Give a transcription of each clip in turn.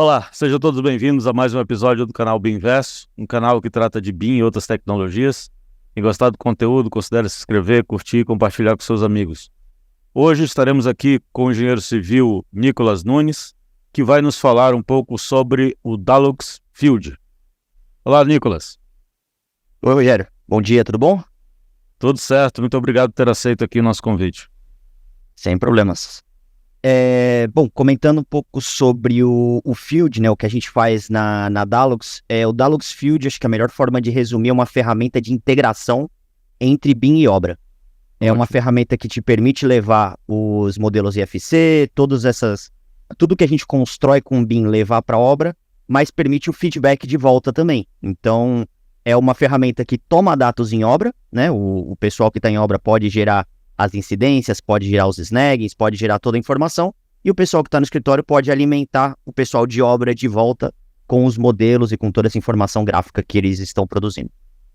Olá, sejam todos bem-vindos a mais um episódio do canal BIMverso, um canal que trata de BIM e outras tecnologias. Quem gostar do conteúdo, considere se inscrever, curtir e compartilhar com seus amigos. Hoje estaremos aqui com o engenheiro civil Nicolas Nunes, que vai nos falar um pouco sobre o Dalux Field. Olá, Nicolas. Oi, Rogério. Bom dia, tudo bom? Tudo certo, muito obrigado por ter aceito aqui o nosso convite. Sem problemas. Bom, comentando um pouco sobre o Field, né, o que a gente faz na Dalux, o Dalux Field, acho que a melhor forma de resumir é uma ferramenta de integração entre BIM e obra. É uma ferramenta que te permite levar os modelos IFC, tudo que a gente constrói com BIM levar para a obra, mas permite o feedback de volta também. Então, é uma ferramenta que toma dados em obra, né? O pessoal que está em obra pode gerar as incidências, pode gerar os snaggings, pode gerar toda a informação, e o pessoal que está no escritório pode alimentar o pessoal de obra de volta com os modelos e com toda essa informação gráfica que eles estão produzindo.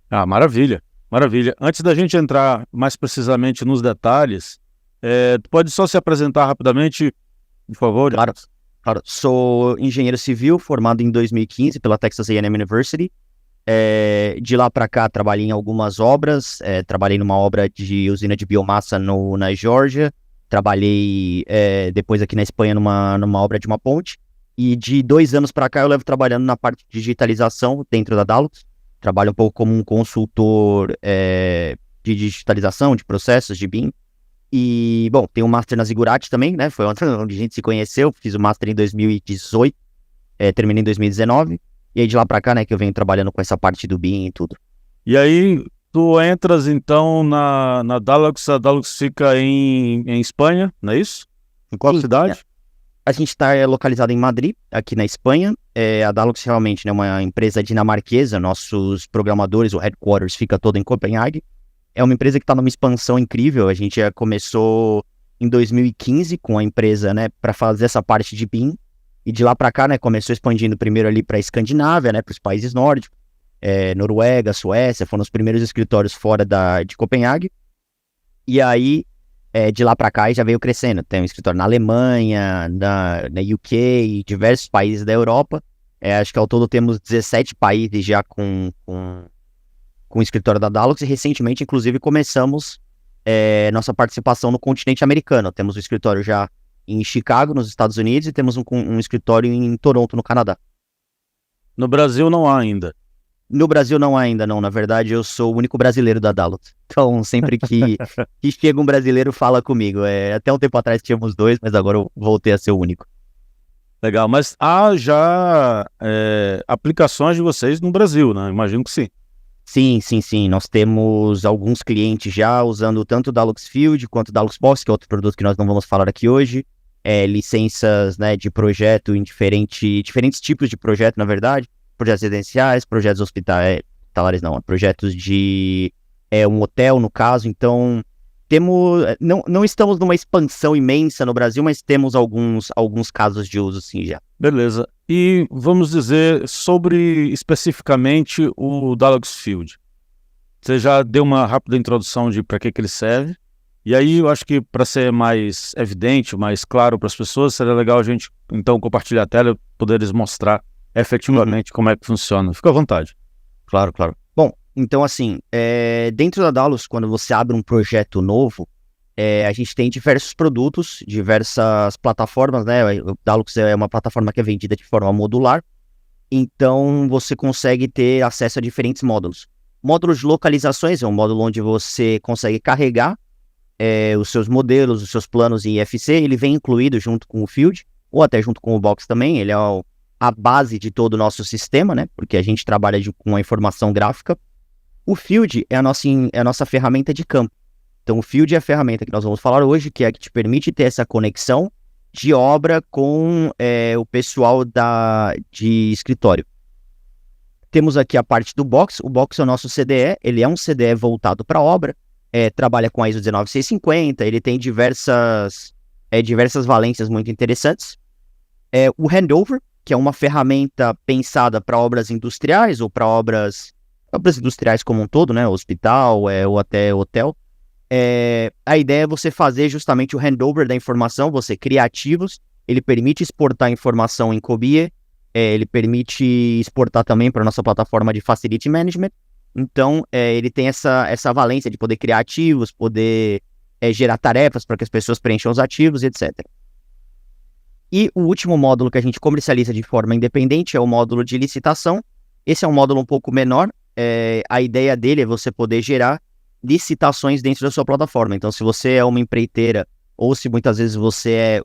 Ah, maravilha, maravilha. Antes da gente entrar mais precisamente nos detalhes, tu pode só se apresentar rapidamente, por favor? Claro. Sou engenheiro civil, formado em 2015 pela Texas A&M University. De lá para cá trabalhei em algumas obras, trabalhei numa obra de usina de biomassa na Geórgia, trabalhei depois aqui na Espanha numa obra de uma ponte, e de 2 anos para cá eu levo trabalhando na parte de digitalização dentro da Dalux. Trabalho um pouco como um consultor de digitalização, de processos, de BIM. E, bom, tenho um Master na Zigurati também, né? Foi onde a gente se conheceu, fiz o Master em 2018, terminei em 2019. E aí de lá pra cá, né, que eu venho trabalhando com essa parte do BIM e tudo. E aí, tu entras então na Dalux, a Dalux fica em Espanha, não é isso? Em qual cidade? A gente está localizado em Madrid, aqui na Espanha. A Dalux realmente é, né, uma empresa dinamarquesa, nossos programadores, o headquarters fica todo em Copenhague. É uma empresa que está numa expansão incrível, a gente já começou em 2015 com a empresa, né, para fazer essa parte de BIM. E de lá para cá, né, começou expandindo primeiro ali para a Escandinávia, né, para os países nórdicos, Noruega, Suécia, foram os primeiros escritórios fora de Copenhague. E aí, de lá para cá, já veio crescendo. Tem um escritório na Alemanha, na UK, diversos países da Europa. Acho que ao todo temos 17 países já com o escritório da Dalux, e recentemente, inclusive, começamos nossa participação no continente americano. Temos o escritório já em Chicago, nos Estados Unidos, e temos um escritório em Toronto, no Canadá. No Brasil não há ainda. No Brasil não há ainda, não. Na verdade, eu sou o único brasileiro da Dalux. Então, sempre que chega um brasileiro, fala comigo. Até um tempo atrás tínhamos 2, mas agora eu voltei a ser o único. Legal, mas há já aplicações de vocês no Brasil, né? Imagino que sim. Sim. Nós temos alguns clientes já usando tanto o Dalux Field quanto o Dalux Box, que é outro produto que nós não vamos falar aqui hoje. Licenças, né, de projeto em diferentes tipos de projeto, na verdade. Projetos residenciais, projetos hospitalares não, projetos de um hotel, no caso. Então, não estamos numa expansão imensa no Brasil, mas temos alguns casos de uso, sim, já. Beleza. E vamos dizer sobre especificamente o Dalux Field. Você já deu uma rápida introdução de para que ele serve. E aí eu acho que para ser mais evidente, mais claro para as pessoas, seria legal a gente então compartilhar a tela e poder eles mostrar efetivamente como é que funciona. Fica à vontade. Claro. Bom, então assim, dentro da Dalux, quando você abre um projeto novo, a gente tem diversos produtos, diversas plataformas, né? O Dalux é uma plataforma que é vendida de forma modular, então você consegue ter acesso a diferentes módulos. Módulos de localizações é um módulo onde você consegue carregar os seus modelos, os seus planos em IFC, ele vem incluído junto com o Field, ou até junto com o Box também, ele é a base de todo o nosso sistema, né? Porque a gente trabalha com a informação gráfica. O Field é a nossa ferramenta de campo. Então, o Field é a ferramenta que nós vamos falar hoje, que é a que te permite ter essa conexão de obra com o pessoal de escritório. Temos aqui a parte do Box. O Box é o nosso CDE, ele é um CDE voltado para obra, trabalha com a ISO 19650, ele tem diversas valências muito interessantes. O Handover, que é uma ferramenta pensada para obras industriais ou para obras industriais como um todo, né? Hospital ou até hotel. A ideia é você fazer justamente o handover da informação, você cria ativos, ele permite exportar a informação em COBIE ele permite exportar também para a nossa plataforma de Facility Management. Então, ele tem essa valência de poder criar ativos, poder gerar tarefas para que as pessoas preencham os ativos, etc. E o último módulo que a gente comercializa de forma independente é o módulo de licitação. Esse é um módulo um pouco menor. A ideia dele é você poder gerar licitações dentro da sua plataforma. Então, se você é uma empreiteira ou se muitas vezes você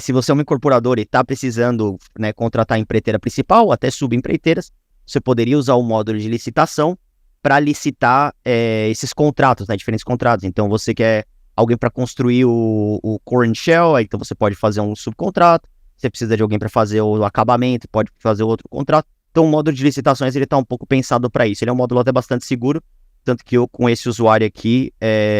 se você é uma incorporadora e está precisando, né, contratar a empreiteira principal, até subempreiteiras, você poderia usar o módulo de licitação para licitar esses contratos, né, diferentes contratos. Então, você quer alguém para construir o core and shell, então você pode fazer um subcontrato. Você precisa de alguém para fazer o acabamento, pode fazer outro contrato. Então, o módulo de licitações está um pouco pensado para isso. Ele é um módulo até bastante seguro, tanto que eu, com esse usuário aqui,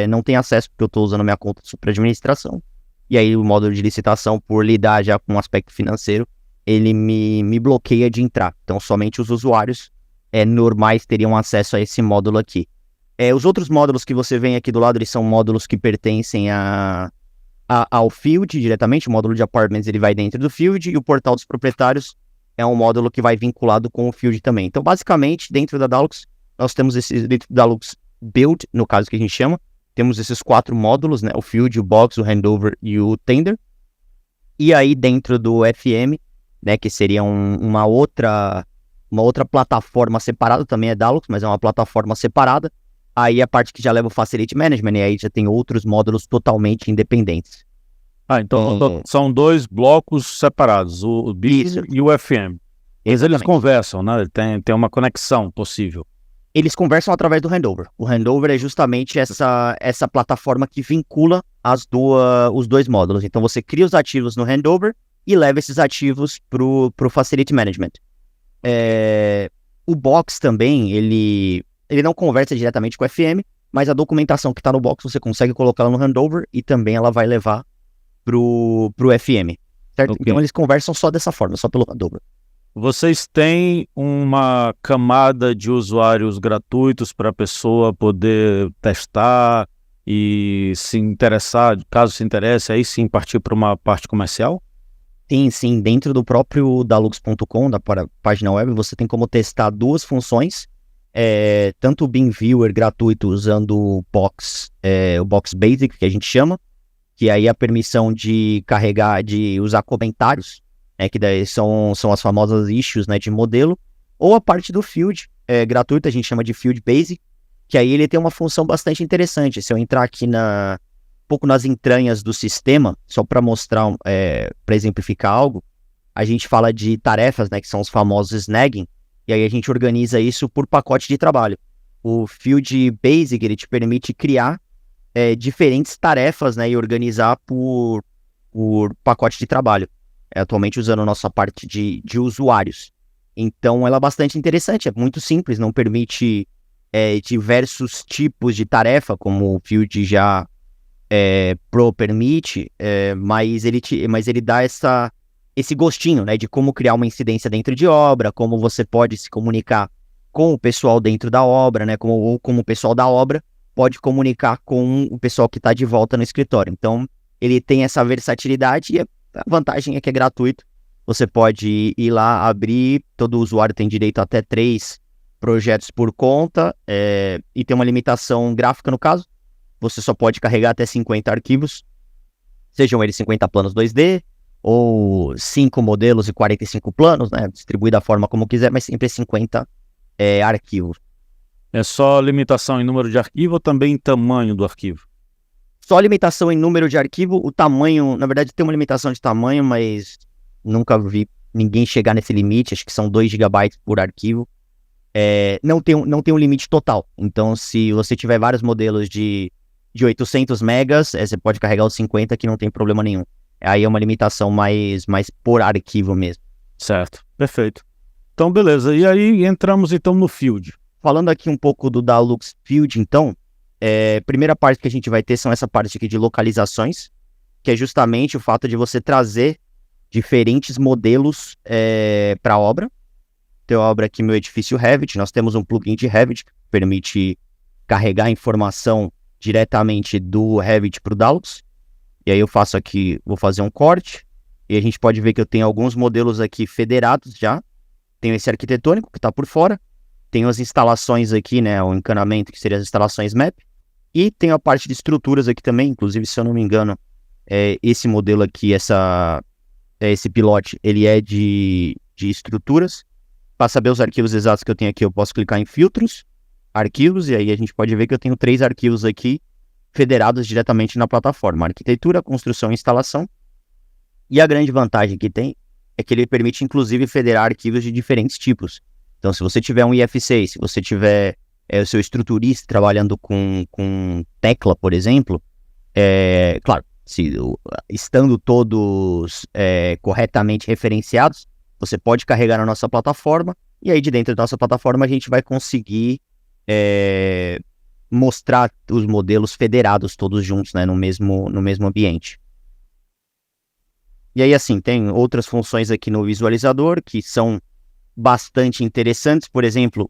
não tenho acesso, porque eu estou usando a minha conta de administração. E aí, o módulo de licitação, por lidar já com o aspecto financeiro, ele me bloqueia de entrar. Então, somente os usuários normais teriam acesso a esse módulo aqui. Os outros módulos que você vê aqui do lado, eles são módulos que pertencem ao Field diretamente. O módulo de Apartments ele vai dentro do Field, e o Portal dos Proprietários é um módulo que vai vinculado com o Field também. Então, basicamente, dentro da Dalux, nós temos dentro da Dalux Build, no caso que a gente chama, temos esses 4 módulos, né? O Field, o Box, o Handover e o Tender. E aí, dentro do FM, né, que seria uma outra plataforma separada, também é Dalux, mas é uma plataforma separada. Aí a parte que já leva o Facility Management, e aí já tem outros módulos totalmente independentes. Então são 2 blocos separados, o BIS e o FM. Eles conversam, né? Tem uma conexão possível. Eles conversam através do Handover. O Handover é justamente essa plataforma que vincula os 2 módulos. Então você cria os ativos no Handover e leva esses ativos para o Facility Management. O Box também, ele não conversa diretamente com o FM, mas a documentação que está no Box você consegue colocar ela no Handover e também ela vai levar pro FM, certo? Okay. Então eles conversam só dessa forma, só pelo Handover. Vocês têm uma camada de usuários gratuitos para a pessoa poder testar e se interessar, caso se interesse, aí sim partir para uma parte comercial? Sim. Dentro do próprio dalux.com, da página web, você tem como testar 2 funções. Tanto o Beam Viewer gratuito usando o Box Basic, que a gente chama, que aí a permissão de carregar, de usar comentários, né, que daí são as famosas issues, né, de modelo, ou a parte do Field gratuito, a gente chama de Field Basic, que aí ele tem uma função bastante interessante. Se eu entrar aqui um pouco nas entranhas do sistema, só para mostrar, para exemplificar algo, a gente fala de tarefas, né, que são os famosos snagging, e aí a gente organiza isso por pacote de trabalho. O Field Basic, ele te permite criar diferentes tarefas, né, e organizar por pacote de trabalho, atualmente usando a nossa parte de usuários. Então, ela é bastante interessante, é muito simples, não permite diversos tipos de tarefa, como o Field já Pro permite, mas ele dá esse gostinho, né, de como criar uma incidência dentro de obra, como você pode se comunicar com o pessoal dentro da obra, né, como o pessoal da obra pode comunicar com o pessoal que está de volta no escritório. Então, ele tem essa versatilidade e a vantagem é que é gratuito. Você pode ir lá, abrir, todo usuário tem direito a até 3 projetos por conta, e tem uma limitação gráfica no caso. Você só pode carregar até 50 arquivos, sejam eles 50 planos 2D, ou 5 modelos e 45 planos, né? Distribui da forma como quiser, mas sempre 50 arquivos. É só limitação em número de arquivo ou também em tamanho do arquivo? Só limitação em número de arquivo. O tamanho, na verdade tem uma limitação de tamanho, mas nunca vi ninguém chegar nesse limite. Acho que são 2 GB por arquivo. Não tem um limite total. Então, se você tiver vários modelos de 800 megas, você pode carregar os 50 que não tem problema nenhum. Aí é uma limitação mais por arquivo mesmo. Certo, perfeito. Então, beleza. E aí entramos então no Field. Falando aqui um pouco do Dalux Field, então, primeira parte que a gente vai ter são essa parte aqui de localizações, que é justamente o fato de você trazer diferentes modelos para a obra. Tem a obra aqui, meu edifício Revit, nós temos um plugin de Revit que permite carregar a informação diretamente do Revit para o Dalux. E aí eu faço aqui, vou fazer um corte, E a gente pode ver que eu tenho alguns modelos aqui federados já. Tenho esse arquitetônico que está por fora. Tenho as instalações aqui, né? O encanamento, que seriam as instalações MAP. E tenho a parte de estruturas aqui também. Inclusive, se eu não me engano, esse modelo aqui, esse pilote, ele é de estruturas. Para saber os arquivos exatos que eu tenho aqui, eu posso clicar em filtros, arquivos, e aí a gente pode ver que eu tenho 3 arquivos aqui federados diretamente na plataforma: arquitetura, construção e instalação. E a grande vantagem que tem é que ele permite, inclusive, federar arquivos de diferentes tipos. Então, se você tiver um IF6, se você tiver o seu estruturista trabalhando com tecla, por exemplo, claro, estando todos corretamente referenciados, você pode carregar na nossa plataforma, e aí de dentro da nossa plataforma a gente vai conseguir mostrar os modelos federados todos juntos, né, no mesmo ambiente. E aí, assim, tem outras funções aqui no visualizador que são bastante interessantes. Por exemplo,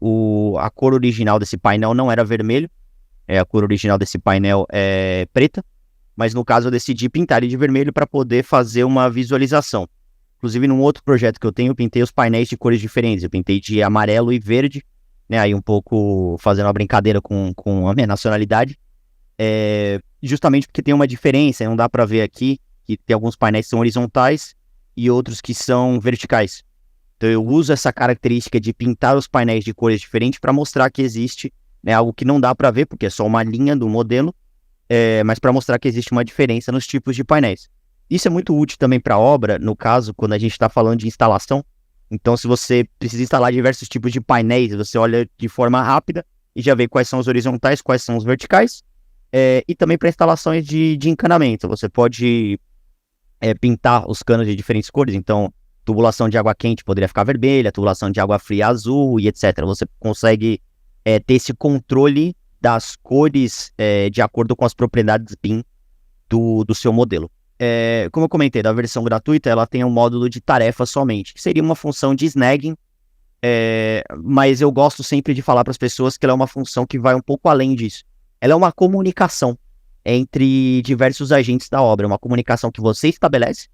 a cor original desse painel não era vermelho, a cor original desse painel é preta, mas no caso eu decidi pintar ele de vermelho para poder fazer uma visualização. Inclusive, num outro projeto que eu tenho, eu pintei os painéis de cores diferentes. Eu pintei de amarelo e verde, né, aí um pouco fazendo uma brincadeira com a minha nacionalidade, justamente porque tem uma diferença, não dá para ver aqui, que tem alguns painéis que são horizontais e outros que são verticais. Então eu uso essa característica de pintar os painéis de cores diferentes para mostrar que existe, né, algo que não dá para ver, porque é só uma linha do modelo, mas para mostrar que existe uma diferença nos tipos de painéis. Isso é muito útil também para obra, no caso, quando a gente está falando de instalação. Então, se você precisa instalar diversos tipos de painéis, você olha de forma rápida e já vê quais são os horizontais, quais são os verticais, e também para instalações de encanamento. Você pode pintar os canos de diferentes cores. Então, tubulação de água quente poderia ficar vermelha, tubulação de água fria azul e etc. Você consegue ter esse controle das cores de acordo com as propriedades BIM do seu modelo. Como eu comentei, da versão gratuita, ela tem um módulo de tarefa somente, que seria uma função de snagging, mas eu gosto sempre de falar para as pessoas que ela é uma função que vai um pouco além disso. Ela é uma comunicação entre diversos agentes da obra, uma comunicação que você estabelece,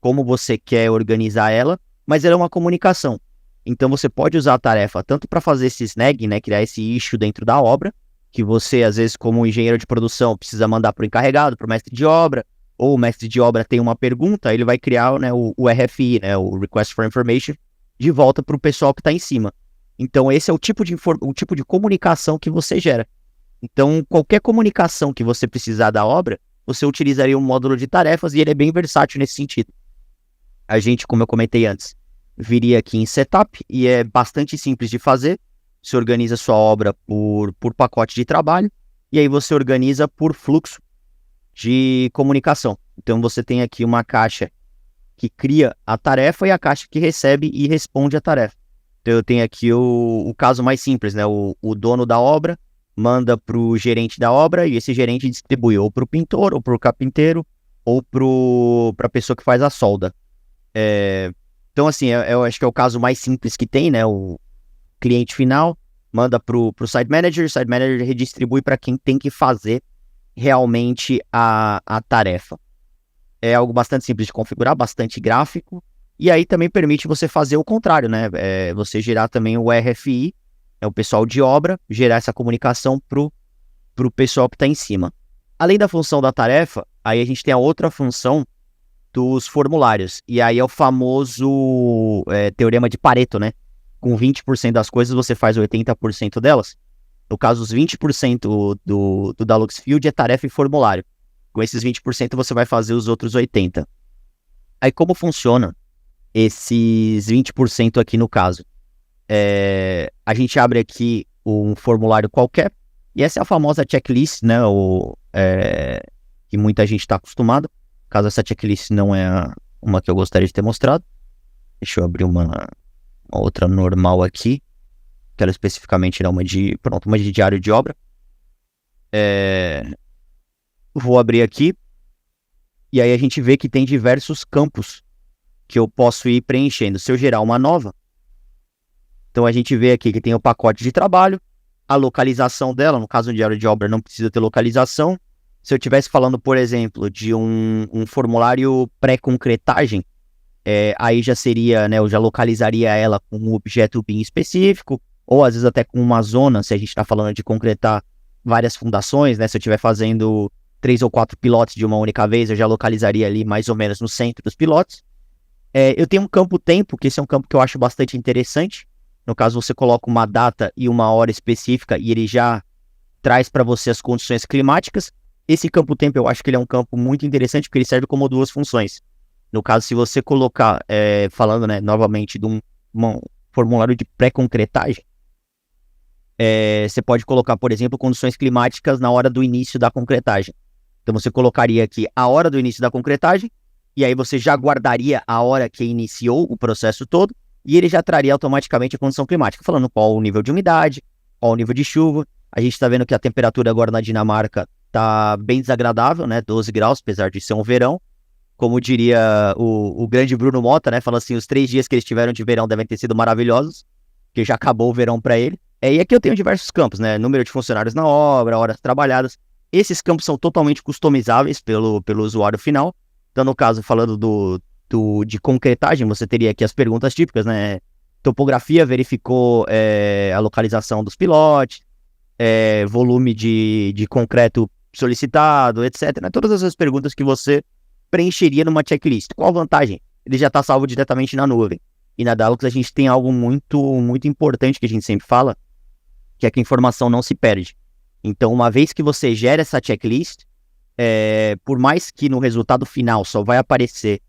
como você quer organizar ela, mas ela é uma comunicação. Então você pode usar a tarefa tanto para fazer esse snagging, né, criar esse issue dentro da obra, que você, às vezes, como engenheiro de produção, precisa mandar para o encarregado, para o mestre de obra, ou o mestre de obra tem uma pergunta, ele vai criar, né, o RFI, né, o Request for Information, de volta para o pessoal que está em cima. Então esse é o tipo de comunicação que você gera. Então qualquer comunicação que você precisar da obra, você utilizaria um módulo de tarefas, e ele é bem versátil nesse sentido. A gente, como eu comentei antes, viria aqui em Setup, e é bastante simples de fazer. Você organiza sua obra por pacote de trabalho, e aí você organiza por fluxo de comunicação. Então você tem aqui uma caixa que cria a tarefa e a caixa que recebe e responde a tarefa. Então eu tenho aqui o caso mais simples, né? O dono da obra manda para o gerente da obra, e esse gerente distribui ou para o pintor, ou para o carpinteiro, ou para a pessoa que faz a solda. Então assim, eu acho que é o caso mais simples que tem, né? O cliente final manda para o site manager redistribui para quem tem que fazer realmente a tarefa. É algo bastante simples de configurar, bastante gráfico, e aí também permite você fazer o contrário, né? Você gerar também o RFI, o pessoal de obra, gerar essa comunicação pro pessoal que está em cima. Além da função da tarefa, aí a gente tem a outra função dos formulários, e aí é o famoso teorema de Pareto, né? Com 20% das coisas você faz 80% delas. No caso, os 20% do Dalux Field é tarefa e formulário. Com esses 20% você vai fazer os outros 80%. Aí como funciona esses 20% aqui no caso? A gente abre aqui um formulário qualquer, e essa é a famosa checklist, né? Que muita gente está acostumada. Caso essa checklist não é uma que eu gostaria de ter mostrado. Deixa eu abrir uma outra normal aqui. Quero especificamente uma de diário de obra. Vou abrir aqui, e aí a gente vê que tem diversos campos que eu posso ir preenchendo. Se eu gerar uma nova, então a gente vê aqui que tem o pacote de trabalho, a localização dela, no caso do diário de obra não precisa ter localização. Se eu estivesse falando, por exemplo, de um formulário pré-concretagem, aí já seria, né, eu já localizaria ela com um objeto BIM específico, ou às vezes até com uma zona, se a gente está falando de concretar várias fundações, né, se eu estiver fazendo 3 ou 4 pilotes de uma única vez, eu já localizaria ali mais ou menos no centro dos pilotes. Eu tenho um campo-tempo, que esse é um campo que eu acho bastante interessante. No caso, você coloca uma data e uma hora específica e ele já traz para você as condições climáticas. Esse campo-tempo eu acho que ele é um campo muito interessante porque ele serve como duas funções. No caso, se você colocar, falando, né, novamente de um formulário de pré-concretagem, você pode colocar, por exemplo, condições climáticas na hora do início da concretagem. Então você colocaria aqui a hora do início da concretagem, e aí você já guardaria a hora que iniciou o processo todo, e ele já traria automaticamente a condição climática, falando qual o nível de umidade, qual o nível de chuva. A gente está vendo que a temperatura agora na Dinamarca está bem desagradável, né? 12 graus, apesar de ser um verão. Como diria o grande Bruno Mota, né? Fala assim, os 3 dias que eles tiveram de verão devem ter sido maravilhosos, porque já acabou o verão para ele. E aqui eu tenho diversos campos, né? Número de funcionários na obra, horas trabalhadas. Esses campos são totalmente customizáveis pelo usuário final. Então, no caso, falando de concretagem, você teria aqui as perguntas típicas, né? Topografia verificou a localização dos pilotes, volume de concreto solicitado, etc. Né? Todas essas perguntas que você preencheria numa checklist. Qual a vantagem? Ele já está salvo diretamente na nuvem. E na Dalux a gente tem algo muito, muito importante que a gente sempre fala, que é que a informação não se perde. Então, uma vez que você gera essa checklist, por mais que no resultado final só vai aparecer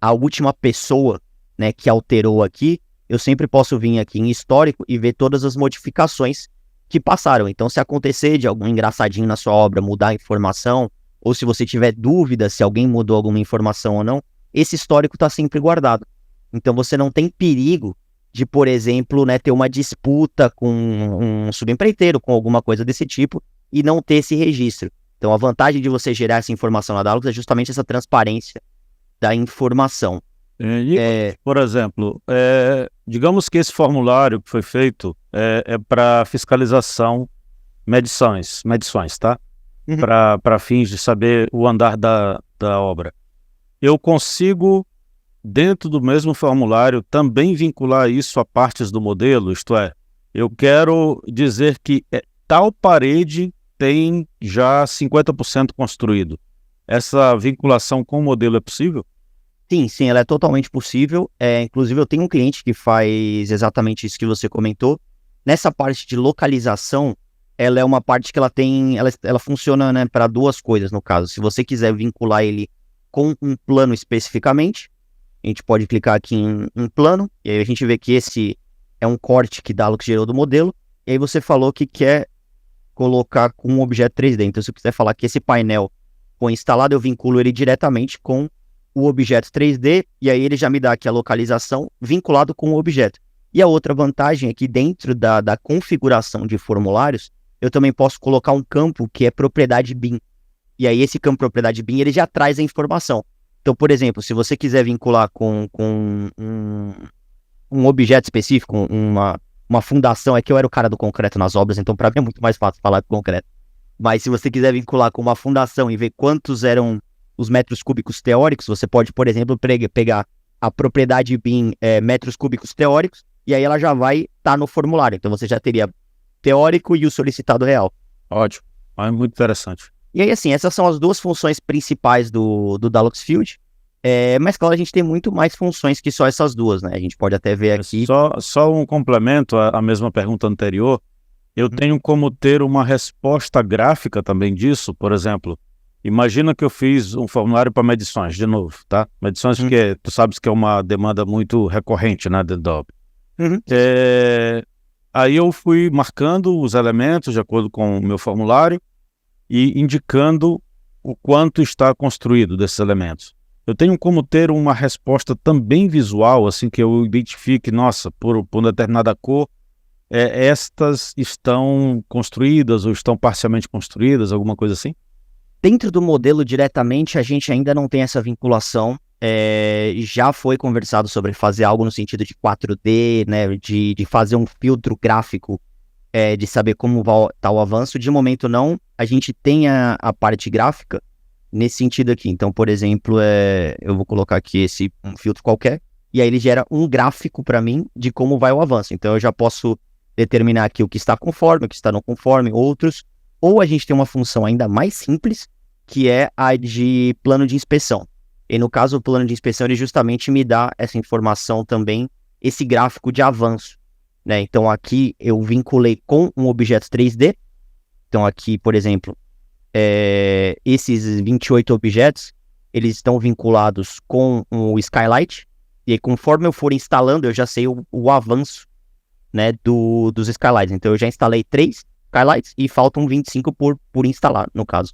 a última pessoa, né, que alterou aqui, eu sempre posso vir aqui em histórico e ver todas as modificações que passaram. Então, se acontecer de algum engraçadinho na sua obra mudar a informação, ou se você tiver dúvida se alguém mudou alguma informação ou não, esse histórico está sempre guardado. Então, você não tem perigo de, por exemplo, né, ter uma disputa com um subempreiteiro, com alguma coisa desse tipo, e não ter esse registro. Então, a vantagem de você gerar essa informação na Dalux é justamente essa transparência da informação. Por exemplo, digamos que esse formulário que foi feito é para fiscalização, medições, tá? Uhum. Para fins de saber o andar da obra. Eu consigo, dentro do mesmo formulário, também vincular isso a partes do modelo, isto é, eu quero dizer que tal parede tem já 50% construído. Essa vinculação com o modelo é possível? Sim, ela é totalmente possível. Inclusive, eu tenho um cliente que faz exatamente isso que você comentou. Nessa parte de localização, ela é uma parte que ela funciona, né, para duas coisas, no caso. Se você quiser vincular ele com um plano especificamente, a gente pode clicar aqui em plano, e aí a gente vê que esse é um corte que Dalux gerou do modelo, e aí você falou que quer colocar com um objeto 3D. Então, se eu quiser falar que esse painel foi instalado, eu vinculo ele diretamente com o objeto 3D, e aí ele já me dá aqui a localização vinculado com o objeto. E a outra vantagem é que dentro da configuração de formulários, eu também posso colocar um campo que é propriedade BIM. E aí esse campo propriedade BIM, ele já traz a informação. Então, por exemplo, se você quiser vincular com um objeto específico, uma fundação, é que eu era o cara do concreto nas obras, então para mim é muito mais fácil falar de concreto. Mas se você quiser vincular com uma fundação e ver quantos eram os metros cúbicos teóricos, você pode, por exemplo, pegar a propriedade BIM metros cúbicos teóricos, e aí ela já vai estar no formulário. Então você já teria teórico e o solicitado real. Ótimo, é muito interessante. E aí, assim, essas são as duas funções principais do Dalux Field. Mas, claro, a gente tem muito mais funções que só essas duas, né? A gente pode até ver aqui... Só um complemento à mesma pergunta anterior. Eu tenho como ter uma resposta gráfica também disso. Por exemplo, imagina que eu fiz um formulário para medições, de novo, tá? Medições que tu sabes que é uma demanda muito recorrente, né, dentro da obra. Aí eu fui marcando os elementos de acordo com o meu formulário e indicando o quanto está construído desses elementos. Eu tenho como ter uma resposta também visual, assim, que eu identifique, nossa, por determinada cor, estas estão construídas ou estão parcialmente construídas, alguma coisa assim? Dentro do modelo diretamente, a gente ainda não tem essa vinculação. Já foi conversado sobre fazer algo no sentido de 4D, né, de fazer um filtro gráfico, de saber como está o avanço. De momento não, a gente tem a parte gráfica, nesse sentido aqui. Então, por exemplo, eu vou colocar aqui um filtro qualquer, e aí ele gera um gráfico para mim de como vai o avanço. Então, eu já posso determinar aqui o que está conforme, o que está não conforme, outros. Ou a gente tem uma função ainda mais simples, que é a de plano de inspeção. E no caso, o plano de inspeção, ele justamente me dá essa informação também, esse gráfico de avanço, né? Então, aqui eu vinculei com um objeto 3D. Então, aqui, por exemplo, esses 28 objetos, eles estão vinculados com o Skylight. E aí, conforme eu for instalando, eu já sei o avanço, né, dos Skylights. Então, eu já instalei 3 Skylights e faltam 25 por instalar, no caso.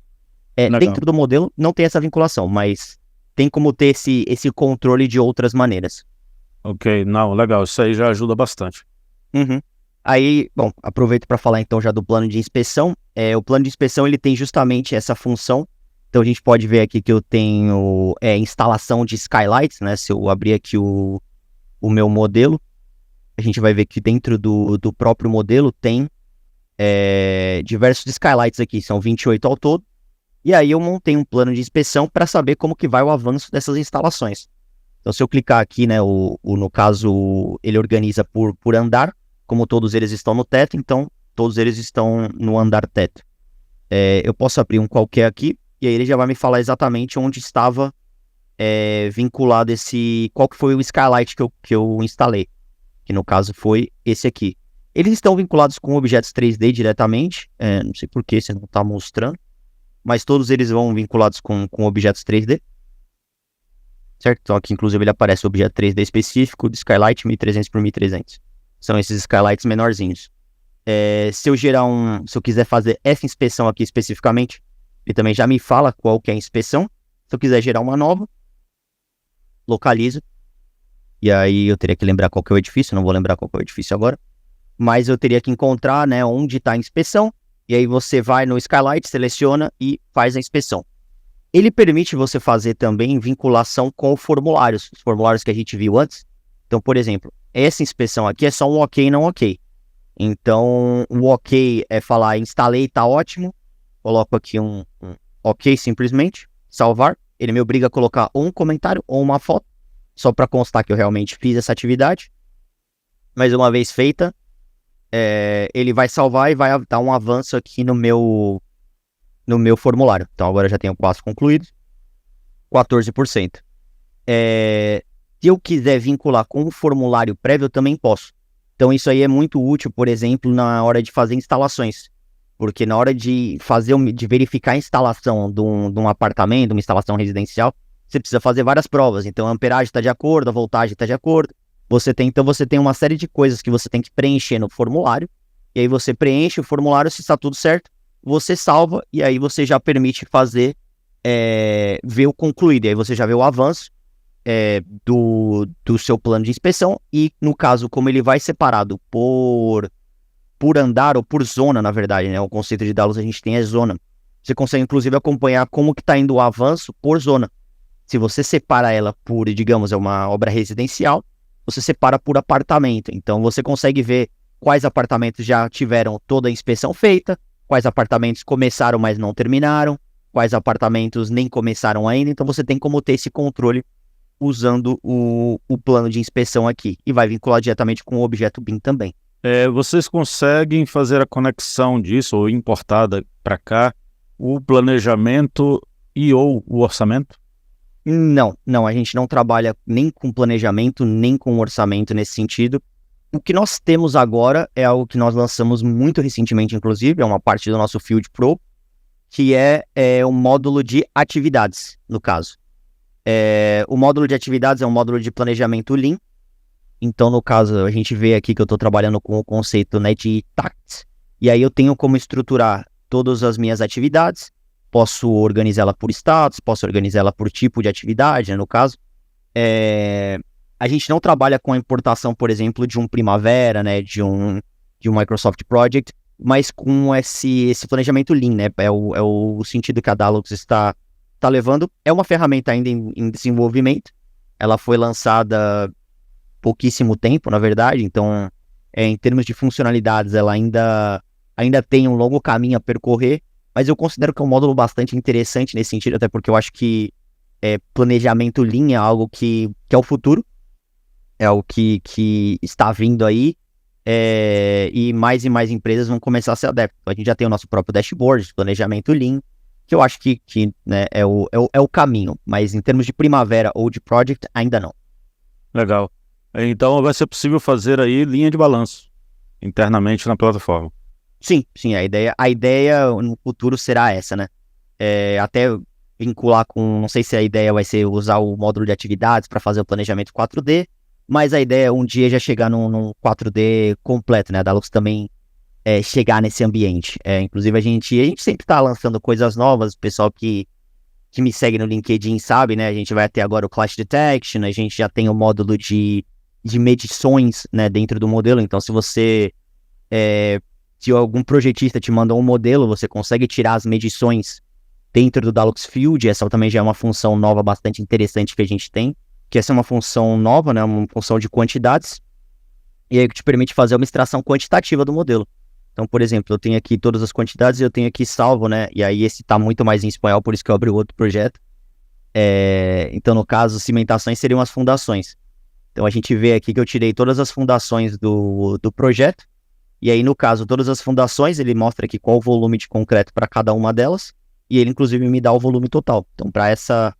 Dentro do modelo, não tem essa vinculação, mas tem como ter esse controle de outras maneiras. Ok, não, legal, isso aí já ajuda bastante. Uhum. Aí, bom, aproveito para falar então já do plano de inspeção. O plano de inspeção, ele tem justamente essa função. Então, a gente pode ver aqui que eu tenho instalação de Skylights, né? Se eu abrir aqui o meu modelo, a gente vai ver que dentro do próprio modelo tem diversos Skylights aqui, são 28 ao todo. E aí eu montei um plano de inspeção para saber como que vai o avanço dessas instalações. Então, se eu clicar aqui, né, no caso, ele organiza por andar, como todos eles estão no teto, então todos eles estão no andar teto. Eu posso abrir um qualquer aqui, e aí ele já vai me falar exatamente onde estava vinculado qual que foi o Skylight que eu instalei, que no caso foi esse aqui. Eles estão vinculados com objetos 3D diretamente, não sei por que você não está mostrando, mas todos eles vão vinculados com objetos 3D, certo? Então aqui inclusive ele aparece o objeto 3D específico de Skylight 1300 por 1300. São esses Skylights menorzinhos. Se eu quiser fazer essa inspeção aqui especificamente, ele também já me fala qual que é a inspeção. Se eu quiser gerar uma nova, localizo. E aí eu teria que lembrar qual que é o edifício, não vou lembrar qual que é o edifício agora. Mas eu teria que encontrar, né, onde está a inspeção. E aí você vai no Skylight, seleciona e faz a inspeção. Ele permite você fazer também vinculação com os formulários que a gente viu antes. Então, por exemplo, essa inspeção aqui é só um ok, não ok. Então, o ok é falar instalei, tá ótimo. Coloco aqui um ok simplesmente, salvar. Ele me obriga a colocar ou um comentário ou uma foto, só para constar que eu realmente fiz essa atividade. Mas uma vez feita, ele vai salvar e vai dar um avanço aqui no meu formulário. Então agora eu já tenho quase concluído, 14%. Se eu quiser vincular com o formulário prévio, eu também posso. Então isso aí é muito útil, por exemplo, na hora de fazer instalações. Porque na hora de verificar a instalação de um apartamento, uma instalação residencial, você precisa fazer várias provas. Então a amperagem está de acordo, a voltagem está de acordo. Você tem uma série de coisas que você tem que preencher no formulário. E aí você preenche o formulário, se está tudo certo, você salva e aí você já permite fazer, ver o concluído. E aí você já vê o avanço do seu plano de inspeção. E no caso, como ele vai separado por andar ou por zona, na verdade, né? O conceito de Dalux a gente tem zona. Você consegue, inclusive, acompanhar como que está indo o avanço por zona. Se você separa ela por, digamos, é uma obra residencial, você separa por apartamento. Então, você consegue ver quais apartamentos já tiveram toda a inspeção feita, quais apartamentos começaram, mas não terminaram, quais apartamentos nem começaram ainda. Então, você tem como ter esse controle usando o plano de inspeção aqui. E vai vincular diretamente com o objeto BIM também. Vocês conseguem fazer a conexão disso, ou importada para cá, o planejamento e ou o orçamento? Não, a gente não trabalha nem com planejamento, nem com orçamento nesse sentido. O que nós temos agora é algo que nós lançamos muito recentemente, inclusive, é uma parte do nosso Field Pro, que é um módulo de atividades, no caso. O módulo de atividades é um módulo de planejamento Lean. Então, no caso, a gente vê aqui que eu estou trabalhando com o conceito, né, de TACT, e aí eu tenho como estruturar todas as minhas atividades, posso organizá-la por status, posso organizá-la por tipo de atividade, né, no caso. A gente não trabalha com a importação, por exemplo, de um Primavera, né, de um Microsoft Project, mas com esse planejamento Lean, né, é o sentido que a Dalux está levando. É uma ferramenta ainda em desenvolvimento, ela foi lançada pouquíssimo tempo, na verdade, então em termos de funcionalidades ela ainda tem um longo caminho a percorrer, mas eu considero que é um módulo bastante interessante nesse sentido, até porque eu acho que planejamento Lean é algo que é o futuro, é algo que está vindo aí, e mais empresas vão começar a ser adeptas. A gente já tem o nosso próprio dashboard de planejamento Lean, que eu acho que né, é o caminho, mas em termos de primavera ou de project, ainda não. Legal. Então vai ser possível fazer aí linha de balanço internamente na plataforma. Sim, a ideia no futuro será essa, né? Até vincular com, não sei se a ideia vai ser usar o módulo de atividades para fazer o planejamento 4D, mas a ideia é um dia já chegar num 4D completo, né? A Dalux também chegar nesse ambiente. Inclusive a gente sempre está lançando coisas novas, o pessoal que me segue no LinkedIn sabe, né? A gente vai ter agora o Clash Detection, a gente já tem o módulo de medições, né, dentro do modelo, então se algum projetista te mandou um modelo, você consegue tirar as medições dentro do Dalux Field. Essa também já é uma função nova bastante interessante que a gente tem, que essa é uma função nova, né, uma função de quantidades, e aí que te permite fazer uma extração quantitativa do modelo. Então, por exemplo, eu tenho aqui todas as quantidades e eu tenho aqui salvo, né, e aí esse tá muito mais em espanhol, por isso que eu abri o outro projeto. Então, no caso, cimentações seriam as fundações. Então, a gente vê aqui que eu tirei todas as fundações do projeto, e aí, no caso, todas as fundações, ele mostra aqui qual o volume de concreto para cada uma delas, e ele, inclusive, me dá o volume total. Então, para essa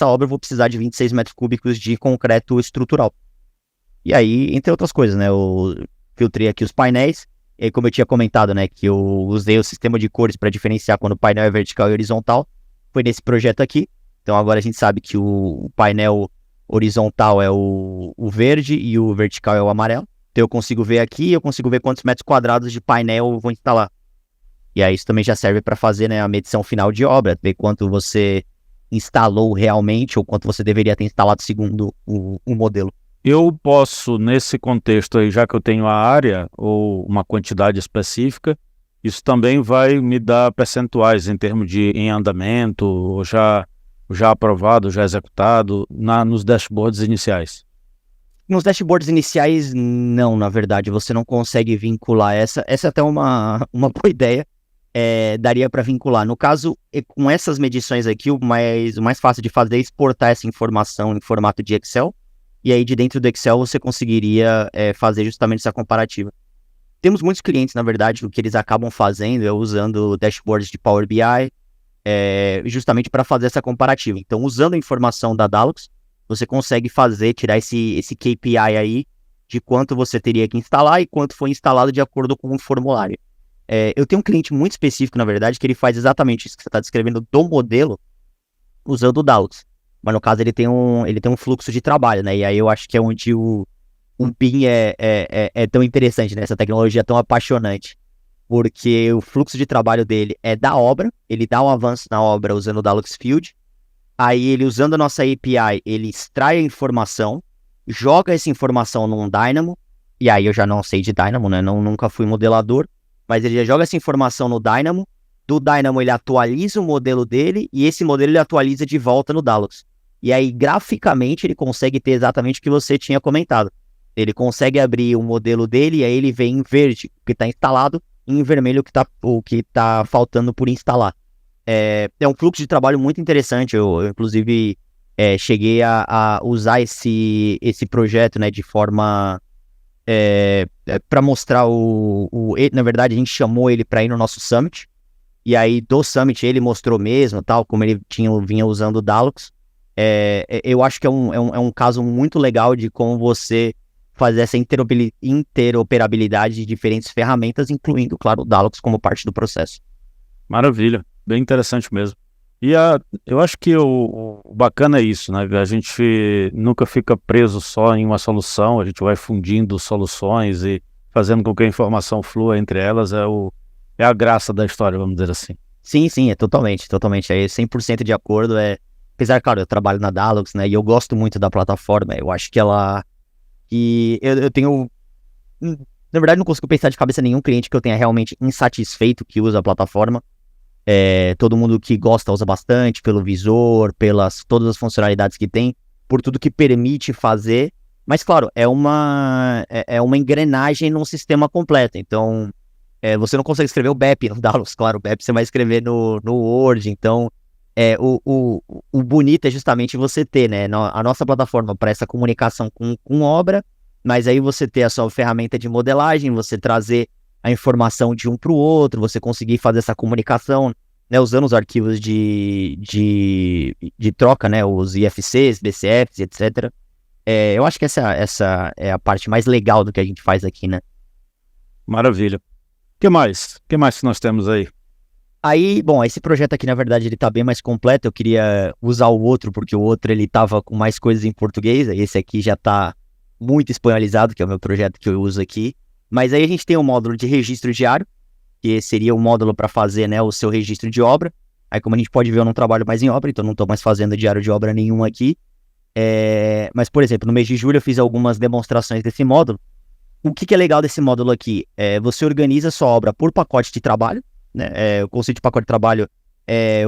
obra, eu vou precisar de 26 metros cúbicos de concreto estrutural. E aí, entre outras coisas, né, eu filtrei aqui os painéis, e aí, como eu tinha comentado, né, que eu usei o sistema de cores para diferenciar quando o painel é vertical e horizontal, foi nesse projeto aqui. Então, agora a gente sabe que o painel horizontal é o verde e o vertical é o amarelo. Então eu consigo ver aqui, eu consigo ver quantos metros quadrados de painel eu vou instalar. E aí isso também já serve para fazer, né, a medição final de obra, ver quanto você instalou realmente ou quanto você deveria ter instalado segundo o modelo. Eu posso, nesse contexto aí, já que eu tenho a área ou uma quantidade específica, isso também vai me dar percentuais em termos de em andamento, ou já aprovado, já executado, nos dashboards iniciais. Nos dashboards iniciais, não, na verdade, você não consegue vincular essa é até uma boa ideia, daria para vincular. No caso, com essas medições aqui, o mais fácil de fazer é exportar essa informação em formato de Excel, e aí de dentro do Excel você conseguiria fazer justamente essa comparativa. Temos muitos clientes, na verdade, o que eles acabam fazendo é usando dashboards de Power BI, justamente para fazer essa comparativa. Então, usando a informação da Dalux, você consegue tirar esse KPI aí de quanto você teria que instalar e quanto foi instalado de acordo com o formulário. Eu tenho um cliente muito específico, na verdade, que ele faz exatamente isso que você está descrevendo do modelo usando o Dalux. Mas no caso ele tem um fluxo de trabalho, né? E aí eu acho que é onde o BIM é tão interessante, né? Essa tecnologia é tão apaixonante. Porque o fluxo de trabalho dele é da obra, ele dá um avanço na obra usando o Dalux Field. Aí ele, usando a nossa API, ele extrai a informação, joga essa informação num Dynamo, e aí eu já não sei de Dynamo, né? Nunca fui modelador, mas ele já joga essa informação no Dynamo, do Dynamo ele atualiza o modelo dele, e esse modelo ele atualiza de volta no Dalux. E aí, graficamente, ele consegue ter exatamente o que você tinha comentado. Ele consegue abrir o modelo dele, e aí ele vê em verde o que está instalado, e em vermelho o que tá faltando por instalar. É um fluxo de trabalho muito interessante. Eu inclusive, cheguei a usar esse projeto, né, de forma para mostrar na verdade, a gente chamou ele para ir no nosso Summit, e aí do Summit ele mostrou mesmo, tal, como ele vinha usando o Dalux. Eu acho que é um caso muito legal de como você fazer essa interoperabilidade de diferentes ferramentas, incluindo, claro, o Dalux como parte do processo. Maravilha. Bem interessante mesmo. E eu acho que o bacana é isso, né? A gente nunca fica preso só em uma solução, a gente vai fundindo soluções e fazendo com que a informação flua entre elas, é a graça da história, vamos dizer assim. Sim, é totalmente, é 100% de acordo. Apesar, claro, eu trabalho na Dalux, né, e eu gosto muito da plataforma, eu acho que eu tenho, na verdade, não consigo pensar de cabeça nenhum cliente que eu tenha realmente insatisfeito que usa a plataforma. Todo mundo que gosta usa bastante, pelo visor, pelas todas as funcionalidades que tem, por tudo que permite fazer, mas claro, é uma engrenagem num sistema completo. Então, você não consegue escrever o BEP no Dalux, claro, o BEP você vai escrever no Word, então o bonito é justamente você ter, né, a nossa plataforma para essa comunicação com obra, mas aí você ter a sua ferramenta de modelagem, você trazer a informação de um para o outro, você conseguir fazer essa comunicação, né, usando os arquivos de troca, né, os IFCs, BCFs, etc. Eu acho que essa é a parte mais legal do que a gente faz aqui, né? Maravilha. O que mais? O que mais que nós temos aí? Aí, bom, esse projeto aqui, na verdade, ele tá bem mais completo. Eu queria usar o outro, porque o outro, ele tava com mais coisas em português. Esse aqui já tá muito espanholizado, que é o meu projeto que eu uso aqui. Mas aí a gente tem um módulo de registro diário, que seria um módulo para fazer, né, o seu registro de obra. Aí, como a gente pode ver, eu não trabalho mais em obra, então não tô mais fazendo diário de obra nenhum aqui. Mas, por exemplo, no mês de julho eu fiz algumas demonstrações desse módulo. O que é legal desse módulo aqui? Você organiza a sua obra por pacote de trabalho, né? O conceito de pacote de trabalho é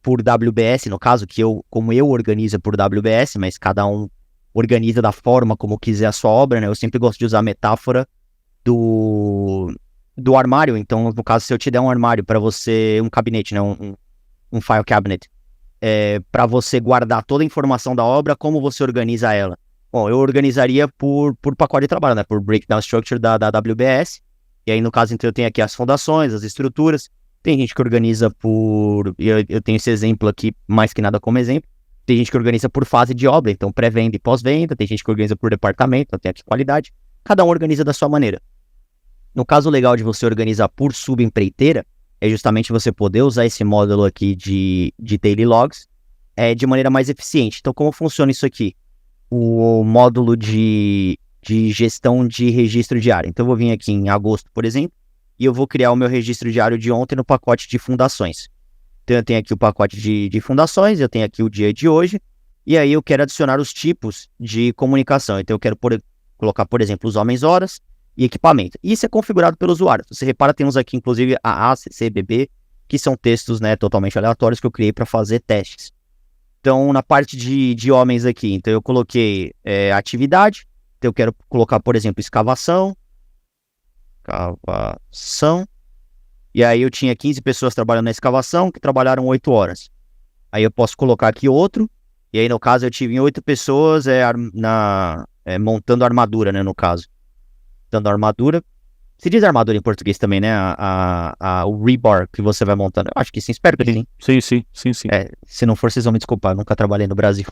por WBS, no caso, como eu organizo é por WBS, mas cada um organiza da forma como quiser a sua obra, né? Eu sempre gosto de usar a metáfora do armário. Então, no caso, se eu te der um armário para você, um gabinete, né? Um file cabinet, para você guardar toda a informação da obra, como você organiza ela? Bom, eu organizaria por pacote de trabalho, né? Por breakdown structure da WBS. E aí, no caso, então, eu tenho aqui as fundações, as estruturas. Tem gente que organiza por... Eu tenho esse exemplo aqui, mais que nada como exemplo. Tem gente que organiza por fase de obra, então pré-venda e pós-venda. Tem gente que organiza por departamento, então tem aqui qualidade. Cada um organiza da sua maneira. No caso, o legal de você organizar por subempreiteira é justamente você poder usar esse módulo aqui de daily logs de maneira mais eficiente. Então, como funciona isso aqui? O módulo de gestão de registro diário. Então, eu vou vir aqui em agosto, por exemplo, e eu vou criar o meu registro diário de ontem no pacote de fundações. Então, eu tenho aqui o pacote de fundações, eu tenho aqui o dia de hoje, e aí eu quero adicionar os tipos de comunicação. Então, eu quero colocar, por exemplo, os homens, horas e equipamento. Isso é configurado pelo usuário. Você repara, temos aqui, inclusive, AA, CC, BB, que são textos, né, totalmente aleatórios que eu criei para fazer testes. Então, na parte de homens aqui, então eu coloquei atividade. Então, eu quero colocar, por exemplo, escavação. E aí eu tinha 15 pessoas trabalhando na escavação, que trabalharam 8 horas. Aí eu posso colocar aqui outro. E aí, no caso, eu tive 8 pessoas montando armadura, né, no caso. Montando armadura. Se diz armadura em português também, né? O rebar que você vai montando. Eu acho que sim, espero que sim. Sim. Se não for, vocês vão me desculpar, eu nunca trabalhei no Brasil.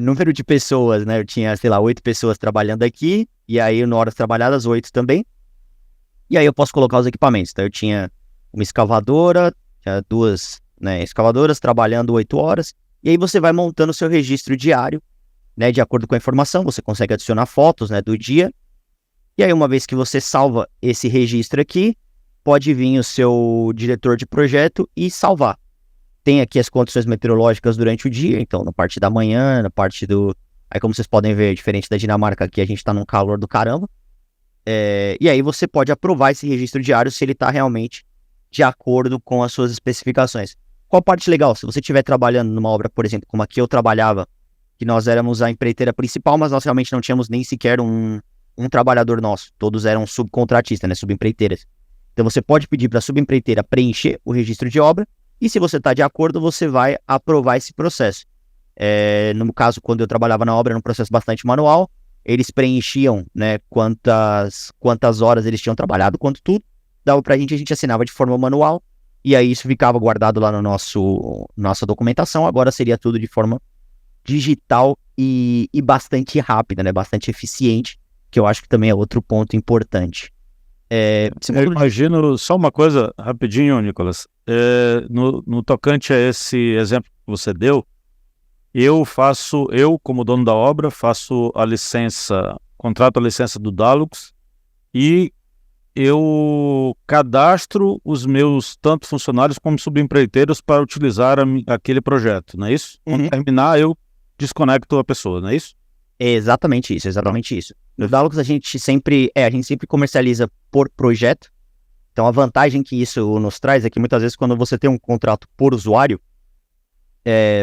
Número de pessoas, né? Eu tinha, sei lá, 8 pessoas trabalhando aqui. E aí, no horas trabalhadas, 8 também. E aí eu posso colocar os equipamentos. Então, eu tinha uma escavadora, tinha 2, né, escavadoras trabalhando 8 horas. E aí você vai montando o seu registro diário, né? De acordo com a informação, você consegue adicionar fotos, né, do dia. E aí, uma vez que você salva esse registro aqui, pode vir o seu diretor de projeto e salvar. Tem aqui as condições meteorológicas durante o dia, então na parte da manhã, na parte do... Aí, como vocês podem ver, diferente da Dinamarca, aqui a gente tá num calor do caramba. E aí você pode aprovar esse registro diário se ele tá realmente de acordo com as suas especificações. Qual parte legal? Se você estiver trabalhando numa obra, por exemplo, como aqui eu trabalhava, que nós éramos a empreiteira principal, mas nós realmente não tínhamos nem sequer um trabalhador nosso. Todos eram subcontratistas, né, subempreiteiras. Então você pode pedir para a subempreiteira preencher o registro de obra e se você está de acordo, você vai aprovar esse processo. No caso, quando eu trabalhava na obra, era um processo bastante manual. Eles preenchiam, né, quantas horas eles tinham trabalhado, quanto tudo. Dava para a gente assinava de forma manual e aí isso ficava guardado lá no nossa documentação. Agora seria tudo de forma digital e bastante rápida, né, bastante eficiente, que eu acho que também é outro ponto importante. Eu imagino, só uma coisa rapidinho, Nicolas, no tocante a esse exemplo que você deu, eu como dono da obra, faço a licença, contrato a licença do Dalux e eu cadastro os meus tanto funcionários como subempreiteiros para utilizar aquele projeto, não é isso? Quando terminar, eu desconecto a pessoa, não é isso? É exatamente isso. No Dalux a gente sempre comercializa por projeto. Então a vantagem que isso nos traz é que muitas vezes quando você tem um contrato por usuário,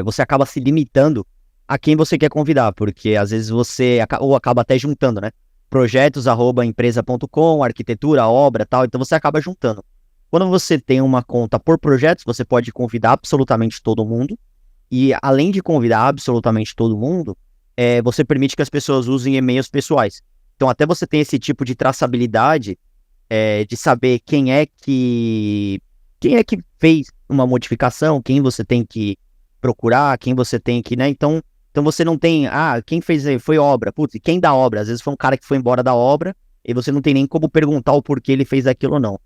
você acaba se limitando a quem você quer convidar, porque às vezes você acaba até juntando, né? projetos@empresa.com, arquitetura, obra, tal, então você acaba juntando. Quando você tem uma conta por projetos, você pode convidar absolutamente todo mundo, e além de convidar absolutamente todo mundo, você permite que as pessoas usem e-mails pessoais. Então até você tem esse tipo de traçabilidade, de saber quem é que fez uma modificação, quem você tem que procurar, quem você tem que, né? Então você não tem, quem fez foi obra, putz, quem da obra? Às vezes foi um cara que foi embora da obra e você não tem nem como perguntar o porquê ele fez aquilo ou não.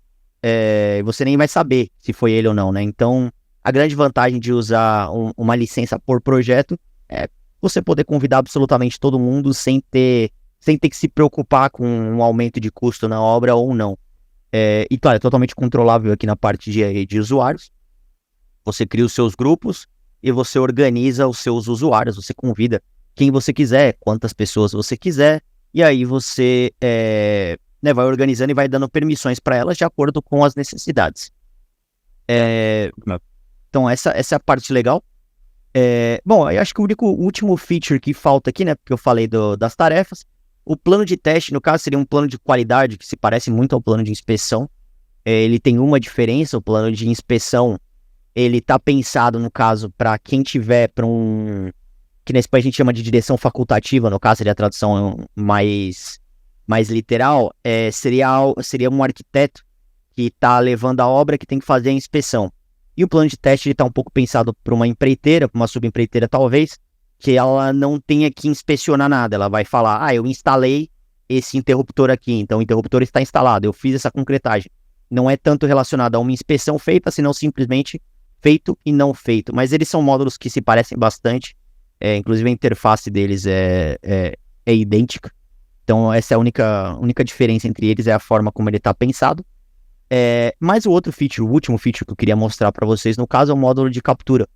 Você nem vai saber se foi ele ou não, né? Então, a grande vantagem de usar uma licença por projeto é você poder convidar absolutamente todo mundo sem ter que se preocupar com um aumento de custo na obra ou não. E claro, é totalmente controlável aqui na parte de usuários. Você cria os seus grupos e você organiza os seus usuários, você convida quem você quiser, quantas pessoas você quiser, e aí você vai organizando e vai dando permissões para elas de acordo com as necessidades. Então essa é a parte legal. Bom, eu acho que o último feature que falta aqui, né, porque eu falei das tarefas, o plano de teste, no caso, seria um plano de qualidade que se parece muito ao plano de inspeção. Ele tem uma diferença, o plano de inspeção, ele tá pensado, no caso, para quem tiver para que nesse país a gente chama de direção facultativa, no caso seria a tradução mais literal, seria um arquiteto que tá levando a obra que tem que fazer a inspeção. E o plano de teste está um pouco pensado para uma empreiteira, para uma subempreiteira talvez, que ela não tenha que inspecionar nada. Ela vai falar, eu instalei esse interruptor aqui, então o interruptor está instalado, eu fiz essa concretagem. Não é tanto relacionado a uma inspeção feita, senão simplesmente feito e não feito. Mas eles são módulos que se parecem bastante, inclusive a interface deles é idêntica. Então essa é a única diferença entre eles, é a forma como ele está pensado. Mas o último feature que eu queria mostrar para vocês, no caso, é o módulo de captura.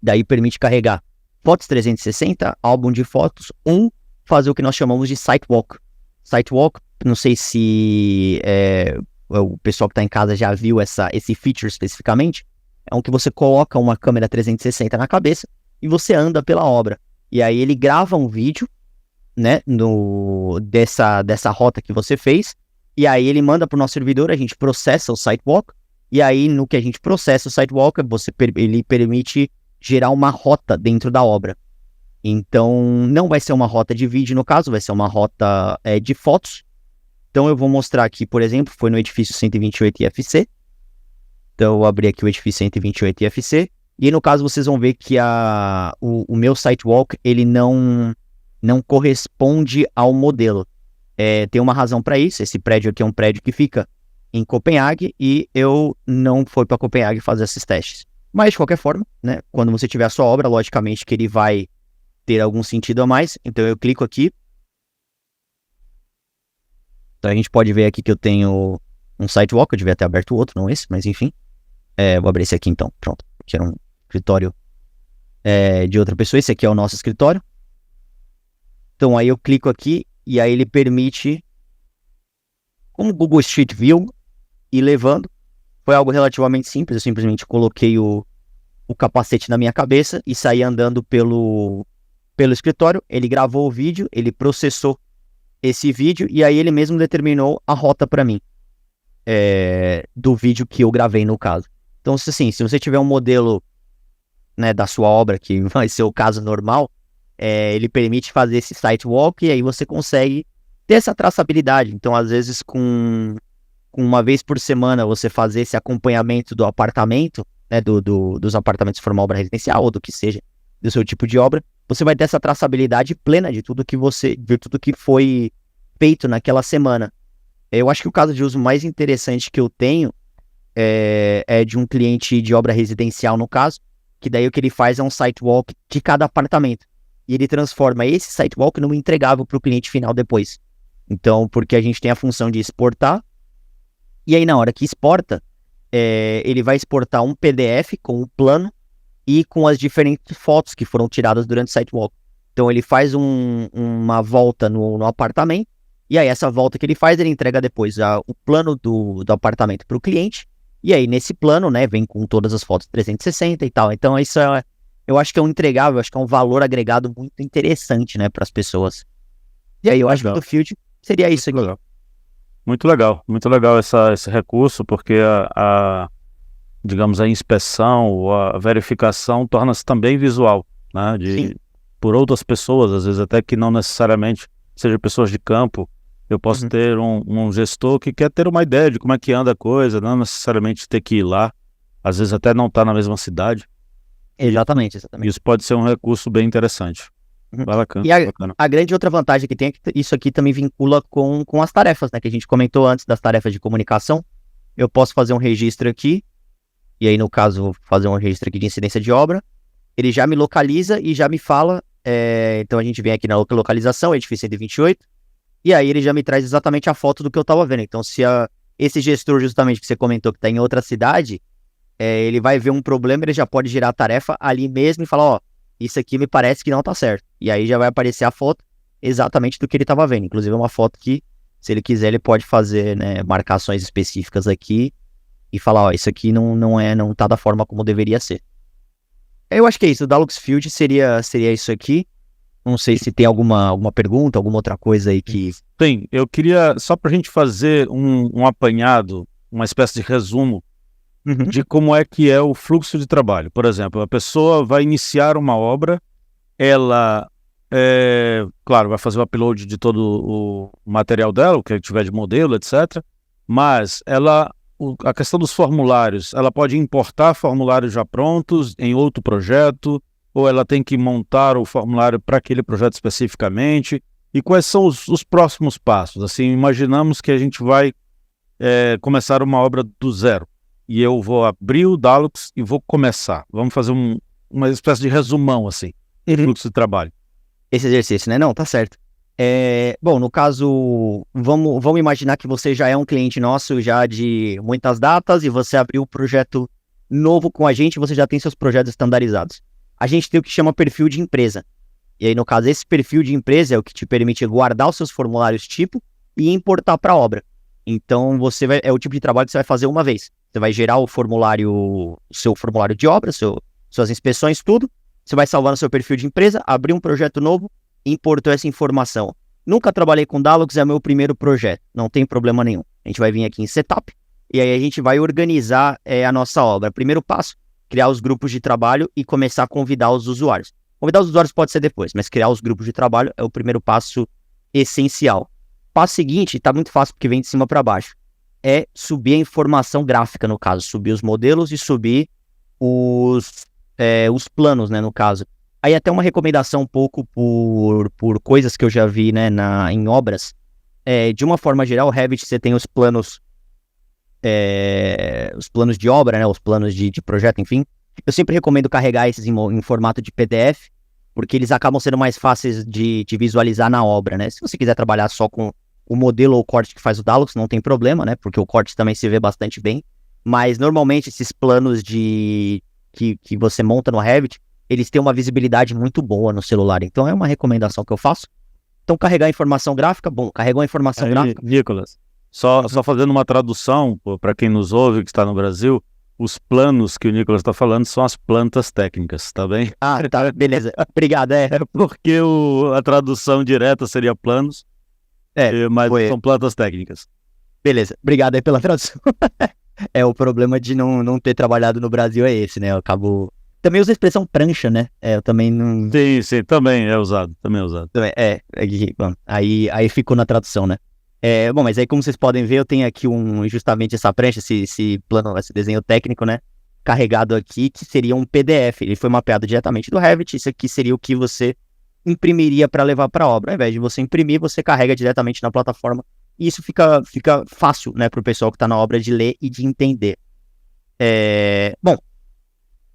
Daí permite carregar fotos 360, álbum de fotos, ou fazer o que nós chamamos de Sitewalk. Sitewalk, não sei se o pessoal que está em casa já viu esse feature especificamente, é um que você coloca uma câmera 360 na cabeça e você anda pela obra. E aí ele grava um vídeo, né, dessa rota que você fez, e aí ele manda para o nosso servidor, a gente processa o Sitewalk, e aí no que a gente processa o Sitewalk, ele permite gerar uma rota dentro da obra. Então não vai ser uma rota de vídeo no caso, vai ser uma rota de fotos. Então eu vou mostrar aqui, por exemplo, foi no edifício 128 IFC. Então eu vou abrir aqui o edifício 128 IFC, e no caso vocês vão ver que o meu Sitewalk, ele não corresponde ao modelo. Tem uma razão para isso. Esse prédio aqui é um prédio que fica em Copenhague e eu não fui para Copenhague fazer esses testes. Mas de qualquer forma, né, quando você tiver a sua obra, logicamente que ele vai ter algum sentido a mais. Então eu clico aqui. Então a gente pode ver aqui que eu tenho um Sitewalk, eu devia ter aberto outro, não esse, mas enfim. Vou abrir esse aqui então, pronto. Que era um escritório de outra pessoa, esse aqui é o nosso escritório. Então aí eu clico aqui e aí ele permite, como Google Street View, ir levando. Foi algo relativamente simples, eu simplesmente coloquei o capacete na minha cabeça e saí andando pelo escritório. Ele gravou o vídeo, ele processou esse vídeo e aí ele mesmo determinou a rota para mim, do vídeo que eu gravei no caso. Então, assim, se você tiver um modelo, né, da sua obra, que vai ser o caso normal, ele permite fazer esse Sitewalk e aí você consegue ter essa traçabilidade. Então, às vezes, com uma vez por semana, você fazer esse acompanhamento do apartamento, né, dos apartamentos de forma obra residencial ou do que seja, do seu tipo de obra, você vai ter essa traçabilidade plena de tudo que foi feito naquela semana. Eu acho que o caso de uso mais interessante que eu tenho é de um cliente de obra residencial, no caso, que daí o que ele faz é um Sitewalk de cada apartamento. E ele transforma esse Sitewalk num entregável para o cliente final depois. Então, porque a gente tem a função de exportar, e aí na hora que exporta, ele vai exportar um PDF com o plano e com as diferentes fotos que foram tiradas durante o Sitewalk. Então ele faz uma volta no apartamento, e aí essa volta que ele faz, ele entrega depois o plano do apartamento para o cliente, e aí nesse plano, né, vem com todas as fotos 360 e tal. Então isso eu acho que é um entregável, acho que é um valor agregado muito interessante, né, para as pessoas. E aí eu acho que do Field seria isso aqui. Legal. Muito legal esse recurso, porque digamos, a inspeção ou a verificação torna-se também visual, né? Por outras pessoas, às vezes até que não necessariamente sejam pessoas de campo. Eu posso ter um gestor que quer ter uma ideia de como é que anda a coisa, não necessariamente ter que ir lá, às vezes até não estar na mesma cidade. Exatamente. Isso pode ser um recurso bem interessante. Bacana, E bacana. a grande outra vantagem que tem é que isso aqui também vincula com as tarefas, né? Que a gente comentou antes das tarefas de comunicação. Eu posso fazer um registro aqui, e aí no caso vou fazer um registro aqui de incidência de obra. Ele já me localiza e já me fala, então a gente vem aqui na localização, edifício 128, e aí ele já me traz exatamente a foto do que eu estava vendo. Então se esse gestor justamente que você comentou que está em outra cidade, ele vai ver um problema, ele já pode gerar a tarefa ali mesmo e falar, ó, isso aqui me parece que não tá certo. E aí já vai aparecer a foto exatamente do que ele estava vendo. Inclusive é uma foto que, se ele quiser, ele pode fazer, né, marcações específicas aqui e falar, ó, isso aqui não tá da forma como deveria ser. Eu acho que é isso, o Dalux Field seria isso aqui. Não sei se tem alguma pergunta, alguma outra coisa aí que... Tem, eu queria, só para a gente fazer um apanhado, uma espécie de resumo de como é que é o fluxo de trabalho. Por exemplo, a pessoa vai iniciar uma obra, ela, claro, vai fazer o upload de todo o material dela, o que tiver de modelo, etc. Mas a questão dos formulários, ela pode importar formulários já prontos em outro projeto, ou ela tem que montar o formulário para aquele projeto especificamente. E quais são os próximos passos? Assim, imaginamos que a gente vai começar uma obra do zero. E eu vou abrir o Dalux e vou começar. Vamos fazer uma espécie de resumão, assim, fluxo de trabalho. Esse exercício, né? Não, tá certo. Bom, no caso, vamos imaginar que você já é um cliente nosso já de muitas datas e você abriu um projeto novo com a gente, você já tem seus projetos estandarizados. A gente tem o que chama perfil de empresa. E aí, no caso, esse perfil de empresa é o que te permite guardar os seus formulários tipo e importar para a obra. Então, é o tipo de trabalho que você vai fazer uma vez. Você vai gerar o seu formulário de obra, suas inspeções, tudo. Você vai salvar no seu perfil de empresa, abrir um projeto novo, importou essa informação. Nunca trabalhei com Dalux, é meu primeiro projeto. Não tem problema nenhum. A gente vai vir aqui em Setup e aí a gente vai organizar a nossa obra. Primeiro passo, criar os grupos de trabalho e começar a convidar os usuários. Convidar os usuários pode ser depois, mas criar os grupos de trabalho é o primeiro passo essencial. Passo seguinte, tá muito fácil porque vem de cima para baixo. É subir a informação gráfica, no caso. Subir os modelos e subir os planos, né, no caso. Aí até uma recomendação um pouco por coisas que eu já vi, né, em obras. De uma forma geral, o Revit, você tem os planos de obra, né, os planos de projeto, enfim. Eu sempre recomendo carregar esses em formato de PDF, porque eles acabam sendo mais fáceis de visualizar na obra, né. Se você quiser trabalhar só com o modelo ou o corte que faz o Dalux, não tem problema, né, porque o corte também se vê bastante bem. Mas normalmente esses planos que você monta no Revit, eles têm uma visibilidade muito boa no celular. Então é uma recomendação que eu faço. Então carregar a informação gráfica, bom, carregou a informação gráfica. Nicolas, só fazendo uma tradução para quem nos ouve, que está no Brasil, os planos que o Nicolas está falando são as plantas técnicas, tá bem? Ah, tá, beleza. Obrigado, É porque a tradução direta seria planos, mas são plantas técnicas. Beleza, obrigado aí pela tradução. O problema de não ter trabalhado no Brasil é esse, né? Eu acabo... Também usa a expressão prancha, né? Eu também não... Sim, também é usado. Bom, aí ficou na tradução, né? Bom, mas aí como vocês podem ver, eu tenho aqui justamente essa prancha, esse plano, esse desenho técnico, né? Carregado aqui, que seria um PDF. Ele foi mapeado diretamente do Revit. Isso aqui seria o que você imprimiria para levar para a obra. Ao invés de você imprimir, você carrega diretamente na plataforma. E isso fica fácil, né, para o pessoal que está na obra de ler e de entender. Bom,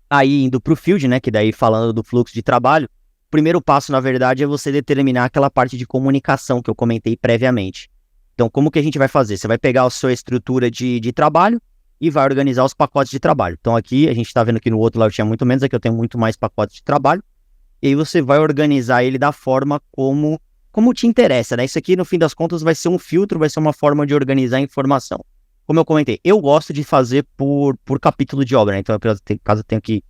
aí indo para o Field, né, que daí falando do fluxo de trabalho, o primeiro passo, na verdade, é você determinar aquela parte de comunicação que eu comentei previamente. Então, como que a gente vai fazer? Você vai pegar a sua estrutura de trabalho e vai organizar os pacotes de trabalho. Então, aqui, a gente está vendo que no outro lá eu tinha muito menos, aqui eu tenho muito mais pacotes de trabalho. E aí você vai organizar ele da forma como te interessa, né? Isso aqui, no fim das contas, vai ser um filtro, vai ser uma forma de organizar a informação. Como eu comentei, eu gosto de fazer por capítulo de obra, né? Então, caso eu tenha aqui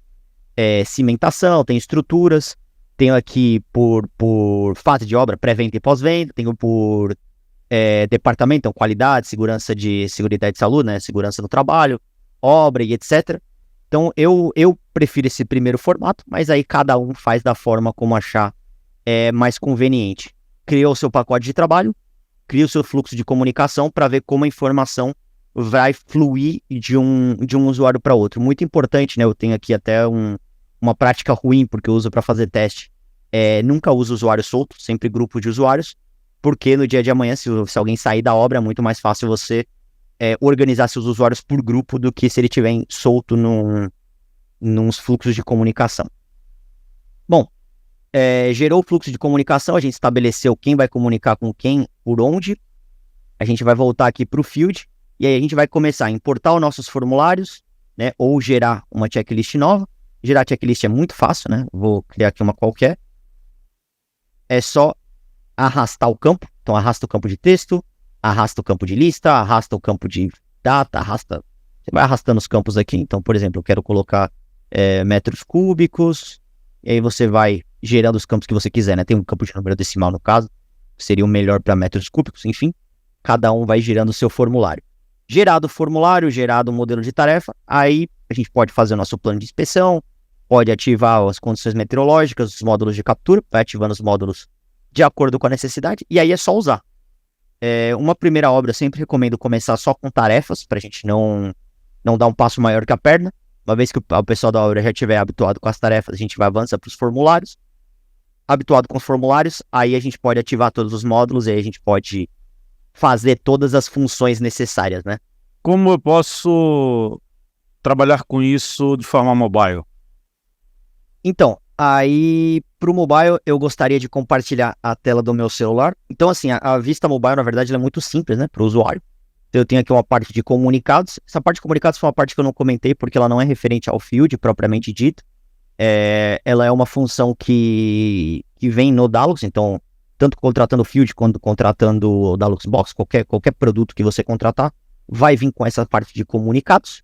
cimentação, tem estruturas, tenho aqui por fase de obra, pré-venda e pós-venda, tenho por departamento, então qualidade, segurança de saúde, né, segurança no trabalho, obra e etc. Então eu prefiro esse primeiro formato, mas aí cada um faz da forma como achar mais conveniente. Criou o seu pacote de trabalho, cria o seu fluxo de comunicação para ver como a informação vai fluir de um usuário para outro. Muito importante, né? Eu tenho aqui até uma prática ruim, porque eu uso para fazer teste. Nunca uso usuário solto, sempre grupo de usuários, porque no dia de amanhã, se alguém sair da obra, é muito mais fácil você organizar seus usuários por grupo do que se ele estiver solto nos fluxos de comunicação. Bom, gerou o fluxo de comunicação, a gente estabeleceu quem vai comunicar com quem, por onde. A gente vai voltar aqui para o Field, e aí a gente vai começar a importar os nossos formulários, né, ou gerar uma checklist nova. Gerar checklist é muito fácil, né? Vou criar aqui uma qualquer. É só arrastar o campo. Então arrasta o campo de texto, arrasta o campo de lista, arrasta o campo de data, você vai arrastando os campos aqui. Então, por exemplo, eu quero colocar metros cúbicos, e aí você vai gerando os campos que você quiser, né? Tem um campo de número decimal no caso, que seria o melhor para metros cúbicos, enfim. Cada um vai gerando o seu formulário. Gerado o formulário, gerado o modelo de tarefa, aí a gente pode fazer o nosso plano de inspeção, pode ativar as condições meteorológicas, os módulos de captura, vai ativando os módulos de acordo com a necessidade, e aí é só usar. Uma primeira obra eu sempre recomendo começar só com tarefas, para a gente não dar um passo maior que a perna. Uma vez que o pessoal da obra já estiver habituado com as tarefas, a gente vai avançar para os formulários. Habituado com os formulários, aí a gente pode ativar todos os módulos, e aí a gente pode fazer todas as funções necessárias, né? Como eu posso trabalhar com isso de forma mobile? Então, aí para o mobile eu gostaria de compartilhar a tela do meu celular. Então, assim, a vista mobile, na verdade, ela é muito simples, né, para o usuário. Então, eu tenho aqui uma parte de comunicados. Essa parte de comunicados foi uma parte que eu não comentei, porque ela não é referente ao Field propriamente dito. Ela é uma função que vem no Dalux, então, tanto contratando o Field quanto contratando o Dalux Box, qualquer produto que você contratar, vai vir com essa parte de comunicados.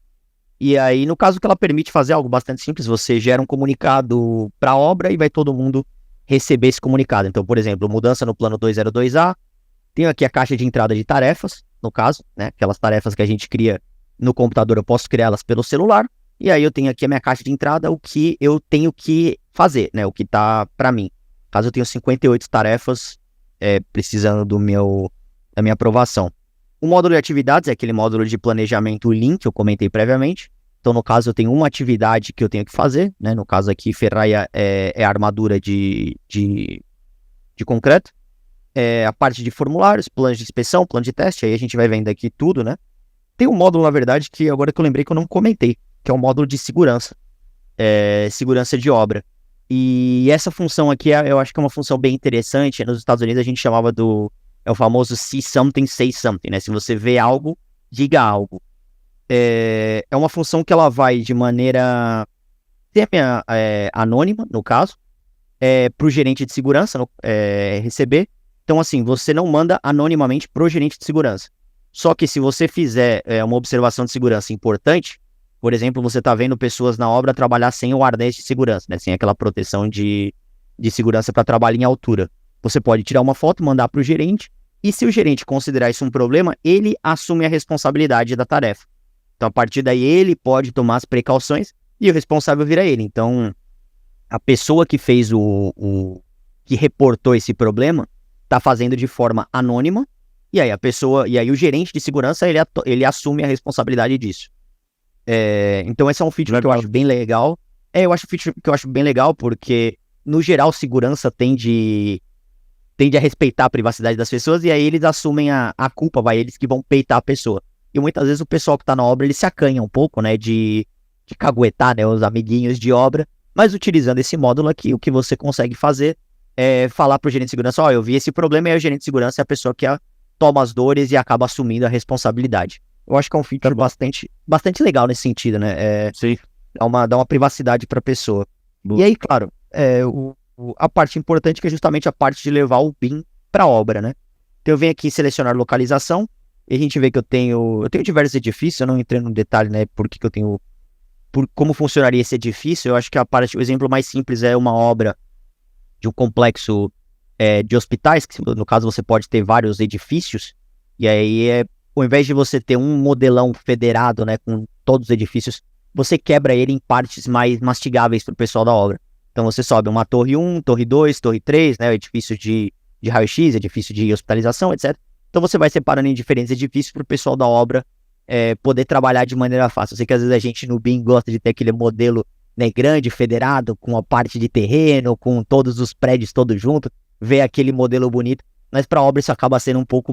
E aí, no caso que ela permite fazer algo bastante simples, você gera um comunicado para a obra e vai todo mundo receber esse comunicado. Então, por exemplo, mudança no plano 202A, tenho aqui a caixa de entrada de tarefas, no caso, né, aquelas tarefas que a gente cria no computador, eu posso criá-las pelo celular, e aí eu tenho aqui a minha caixa de entrada, o que eu tenho que fazer, né, o que tá para mim. Caso eu tenha 58 tarefas precisando da minha aprovação. O módulo de atividades é aquele módulo de planejamento Lean que eu comentei previamente. Então, no caso, eu tenho uma atividade que eu tenho que fazer, né? No caso aqui, ferraia é armadura de concreto. A parte de formulários, plano de inspeção, plano de teste, aí a gente vai vendo aqui tudo, né? Tem um módulo, na verdade, que agora que eu lembrei que eu não comentei, que é o módulo de segurança. Segurança de obra. E essa função aqui, eu acho que é uma função bem interessante. Nos Estados Unidos a gente chamava é o famoso see something, say something, né? Se você vê algo, diga algo. É uma função que ela vai de maneira anônima, no caso, para o gerente de segurança receber. Então, assim, você não manda anonimamente para o gerente de segurança. Só que se você fizer uma observação de segurança importante, por exemplo, você está vendo pessoas na obra trabalhar sem o harnés de segurança, né? Sem aquela proteção de segurança para trabalho em altura. Você pode tirar uma foto, mandar para o gerente, e se o gerente considerar isso um problema, ele assume a responsabilidade da tarefa. Então, a partir daí, ele pode tomar as precauções e o responsável vira ele. Então, a pessoa que fez que reportou esse problema está fazendo de forma anônima, e aí o gerente de segurança, ele assume a responsabilidade disso. Então, esse é um feature que eu acho bem legal. Eu acho um feature que eu acho bem legal, porque, no geral, segurança tende a respeitar a privacidade das pessoas, e aí eles assumem a culpa, eles que vão peitar a pessoa. E muitas vezes o pessoal que tá na obra, ele se acanha um pouco, né, de caguetar, né, os amiguinhos de obra, mas utilizando esse módulo aqui, o que você consegue fazer é falar pro gerente de segurança, eu vi esse problema, e aí o gerente de segurança é a pessoa que toma as dores e acaba assumindo a responsabilidade. Eu acho que é um feature bastante legal nesse sentido, né, Sim. Dá uma privacidade pra pessoa. Boa. E aí, claro, a parte importante que é justamente a parte de levar o BIM para a obra, né? Então eu venho aqui selecionar localização, e a gente vê que eu tenho diversos edifícios, eu não entrei no detalhe, né, como funcionaria esse edifício. Eu acho que o exemplo mais simples é uma obra um complexo de hospitais, que no caso você pode ter vários edifícios, e aí ao invés de você ter um modelão federado, né, com todos os edifícios, você quebra ele em partes mais mastigáveis para o pessoal da obra. Então você sobe uma torre 1, torre 2, torre 3, né, edifício de raio-x, edifício de hospitalização, etc. Então você vai separando em diferentes edifícios para o pessoal da obra poder trabalhar de maneira fácil. Eu sei que às vezes a gente no BIM gosta de ter aquele modelo, né, grande, federado, com a parte de terreno, com todos os prédios todos juntos, ver aquele modelo bonito, mas para a obra isso acaba sendo um pouco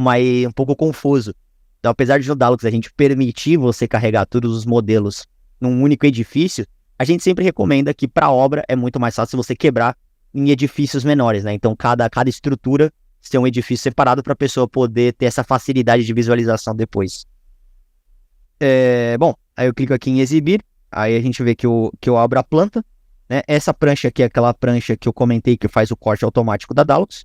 confuso. Então, apesar de no Dalux a gente permitir você carregar todos os modelos num único edifício, a gente sempre recomenda que para a obra é muito mais fácil você quebrar em edifícios menores, né? Então, cada estrutura ser um edifício separado para a pessoa poder ter essa facilidade de visualização depois. Bom, aí eu clico aqui em exibir, aí a gente vê que eu abro a planta, né? Essa prancha aqui é aquela prancha que eu comentei que faz o corte automático da Dalux.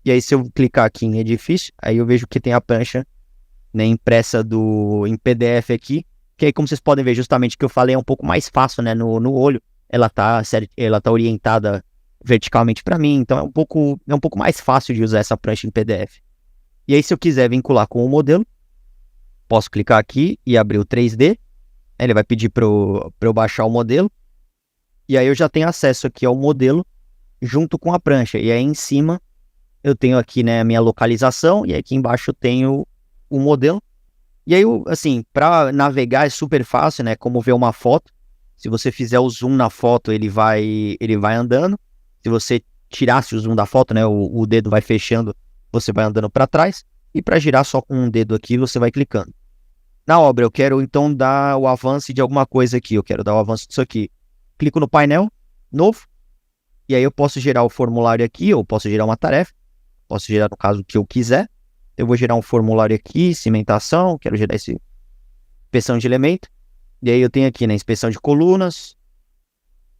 E aí se eu clicar aqui em edifício, aí eu vejo que tem a prancha, né, impressa em PDF aqui, que aí como vocês podem ver justamente o que eu falei é um pouco mais fácil, né, no olho, ela tá orientada verticalmente para mim, então é um pouco mais fácil de usar essa prancha em PDF. E aí se eu quiser vincular com o modelo, posso clicar aqui e abrir o 3D, ele vai pedir para eu baixar o modelo, e aí eu já tenho acesso aqui ao modelo junto com a prancha, e aí em cima eu tenho aqui, né, a minha localização, e aqui embaixo eu tenho o modelo. E aí, assim, para navegar é super fácil, né, como ver uma foto. Se você fizer o zoom na foto, ele vai andando. Se você tirasse o zoom da foto, né, o dedo vai fechando, você vai andando para trás. E para girar só com um dedo aqui, você vai clicando. Na obra, eu quero então dar o avanço de alguma coisa aqui. Eu quero dar o avanço disso aqui. Clico no painel, novo. E aí eu posso gerar o formulário aqui, ou posso gerar uma tarefa. Posso gerar, no caso, o que eu quiser. Eu vou gerar um formulário aqui, cimentação, quero gerar inspeção de elemento. E aí eu tenho aqui, né, inspeção de colunas.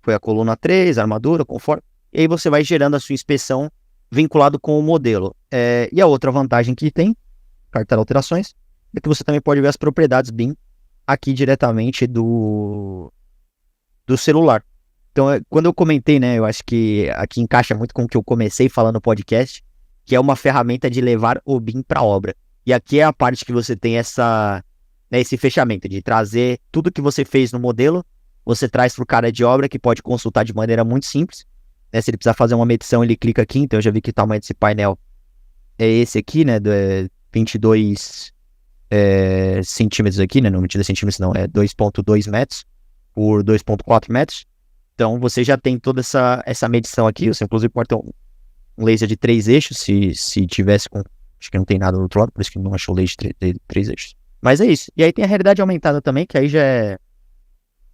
Foi a coluna 3, armadura, conforme. E aí você vai gerando a sua inspeção vinculado com o modelo. E a outra vantagem que tem, cartela alterações, é que você também pode ver as propriedades BIM aqui diretamente do celular. Então, quando eu comentei, né, eu acho que aqui encaixa muito com o que eu comecei falando no podcast, que é uma ferramenta de levar o BIM para a obra. E aqui é a parte que você tem esse fechamento, de trazer tudo que você fez no modelo, você traz para o cara de obra, que pode consultar de maneira muito simples. Né? Se ele precisar fazer uma medição, ele clica aqui, então eu já vi que o tamanho desse painel é esse aqui, né, 22 centímetros aqui, né, não 22 centímetros não, é 2,2 metros por 2,4 metros. Então você já tem toda essa medição aqui, você inclusive pode ter um laser de 3 eixos, se tivesse com... Acho que não tem nada do outro lado, por isso que não achou laser de 3 eixos. Mas é isso. E aí tem a realidade aumentada também, que aí já é...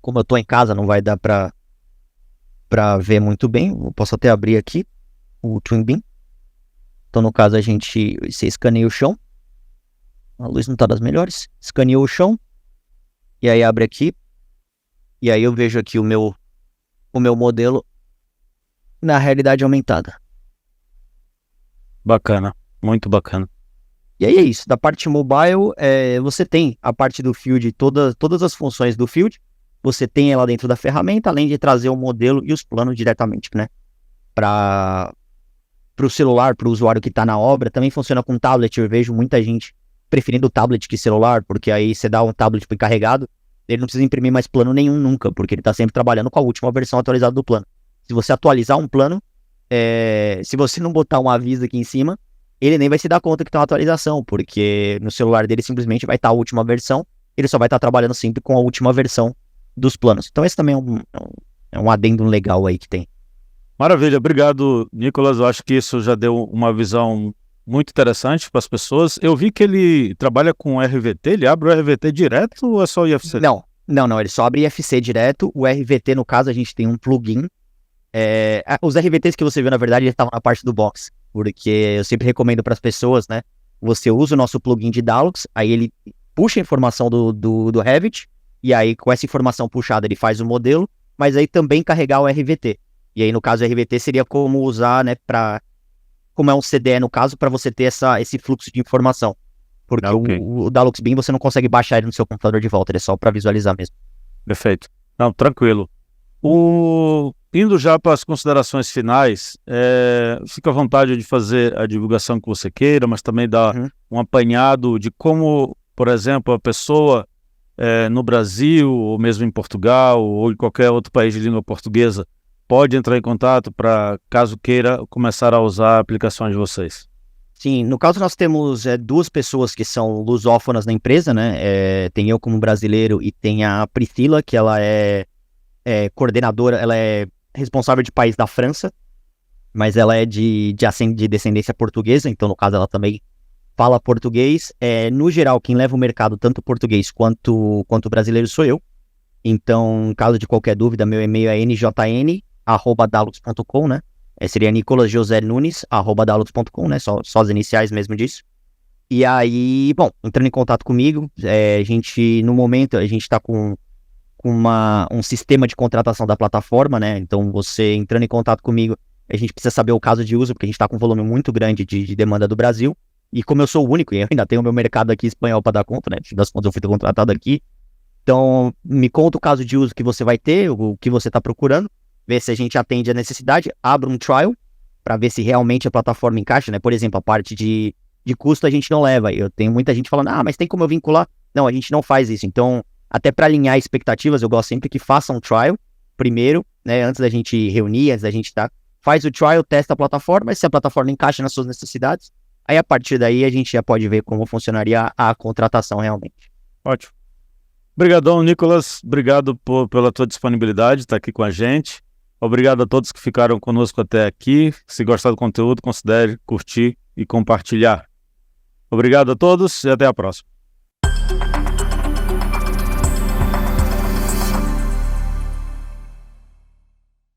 Como eu tô em casa, não vai dar pra ver muito bem. Eu posso até abrir aqui o Twin Beam. Então, no caso, você escaneia o chão. A luz não tá das melhores. Escaneou o chão. E aí abre aqui. E aí eu vejo aqui o meu modelo na realidade aumentada. Bacana, muito bacana. E aí é isso, da parte mobile, você tem a parte do Field, todas as funções do Field, você tem ela dentro da ferramenta, além de trazer o modelo e os planos diretamente, né, para o celular, para o usuário que está na obra. Também funciona com tablet. Eu vejo muita gente preferindo o tablet que celular, porque aí você dá um tablet encarregado, ele não precisa imprimir mais plano nenhum nunca, porque ele está sempre trabalhando com a última versão atualizada do plano. Se você atualizar um plano, se você não botar um aviso aqui em cima, ele nem vai se dar conta que tem uma atualização, porque no celular dele simplesmente vai estar a última versão, ele só vai estar trabalhando sempre com a última versão dos planos. Então esse também é um adendo legal aí que tem. Maravilha, obrigado, Nicolas. Eu acho que isso já deu uma visão muito interessante para as pessoas. Eu vi que ele trabalha com RVT, ele abre o RVT direto ou é só o IFC? Não, ele só abre IFC direto. O RVT, no caso, a gente tem um plugin. Os RVTs que você viu, na verdade, eles estavam na parte do box, porque eu sempre recomendo para as pessoas, né? Você usa o nosso plugin de Dalux, aí ele puxa a informação do Revit, e aí com essa informação puxada ele faz o modelo, mas aí também carregar o RVT. E aí, no caso, o RVT seria como usar, né, como é um CDE, no caso, para você ter esse fluxo de informação. Porque o Dalux BIM você não consegue baixar ele no seu computador de volta, ele é só para visualizar mesmo. Perfeito. Não, tranquilo. Indo já para as considerações finais, fica à vontade de fazer a divulgação que você queira, mas também dar um apanhado de como, por exemplo, a pessoa no Brasil, ou mesmo em Portugal, ou em qualquer outro país de língua portuguesa, pode entrar em contato para, caso queira, começar a usar a aplicação de vocês. Sim, no caso nós temos 2 pessoas que são lusófonas na empresa, né? Tem eu como brasileiro e tem a Priscila, que ela é coordenadora, ela é responsável de país da França, mas ela é de descendência portuguesa, então no caso ela também fala português. No geral, quem leva o mercado, tanto português quanto brasileiro, sou eu. Então, em caso de qualquer dúvida, meu e-mail é njn@dalux.com, né? Seria nicolasjosenunes@dalux.com, né? Só as iniciais mesmo disso. E aí, bom, entrando em contato comigo, a gente, no momento, a gente está com um sistema de contratação da plataforma, né? Então, você entrando em contato comigo, a gente precisa saber o caso de uso, porque a gente está com um volume muito grande de demanda do Brasil. E como eu sou o único, e eu ainda tenho o meu mercado aqui espanhol para dar conta, né? Afinal das contas, eu fui contratado aqui. Então, me conta o caso de uso que você vai ter, o que você está procurando, ver se a gente atende a necessidade, abra um trial, para ver se realmente a plataforma encaixa, né? Por exemplo, a parte de custo a gente não leva. Eu tenho muita gente falando, mas tem como eu vincular? Não, a gente não faz isso. Então, até para alinhar expectativas, eu gosto sempre que faça um trial primeiro, né? Antes da gente reunir, antes da gente faz o trial, testa a plataforma, e se a plataforma encaixa nas suas necessidades, aí a partir daí a gente já pode ver como funcionaria a contratação realmente. Ótimo. Obrigadão, Nicolas. Obrigado pela tua disponibilidade de estar aqui com a gente. Obrigado a todos que ficaram conosco até aqui. Se gostar do conteúdo, considere curtir e compartilhar. Obrigado a todos e até a próxima.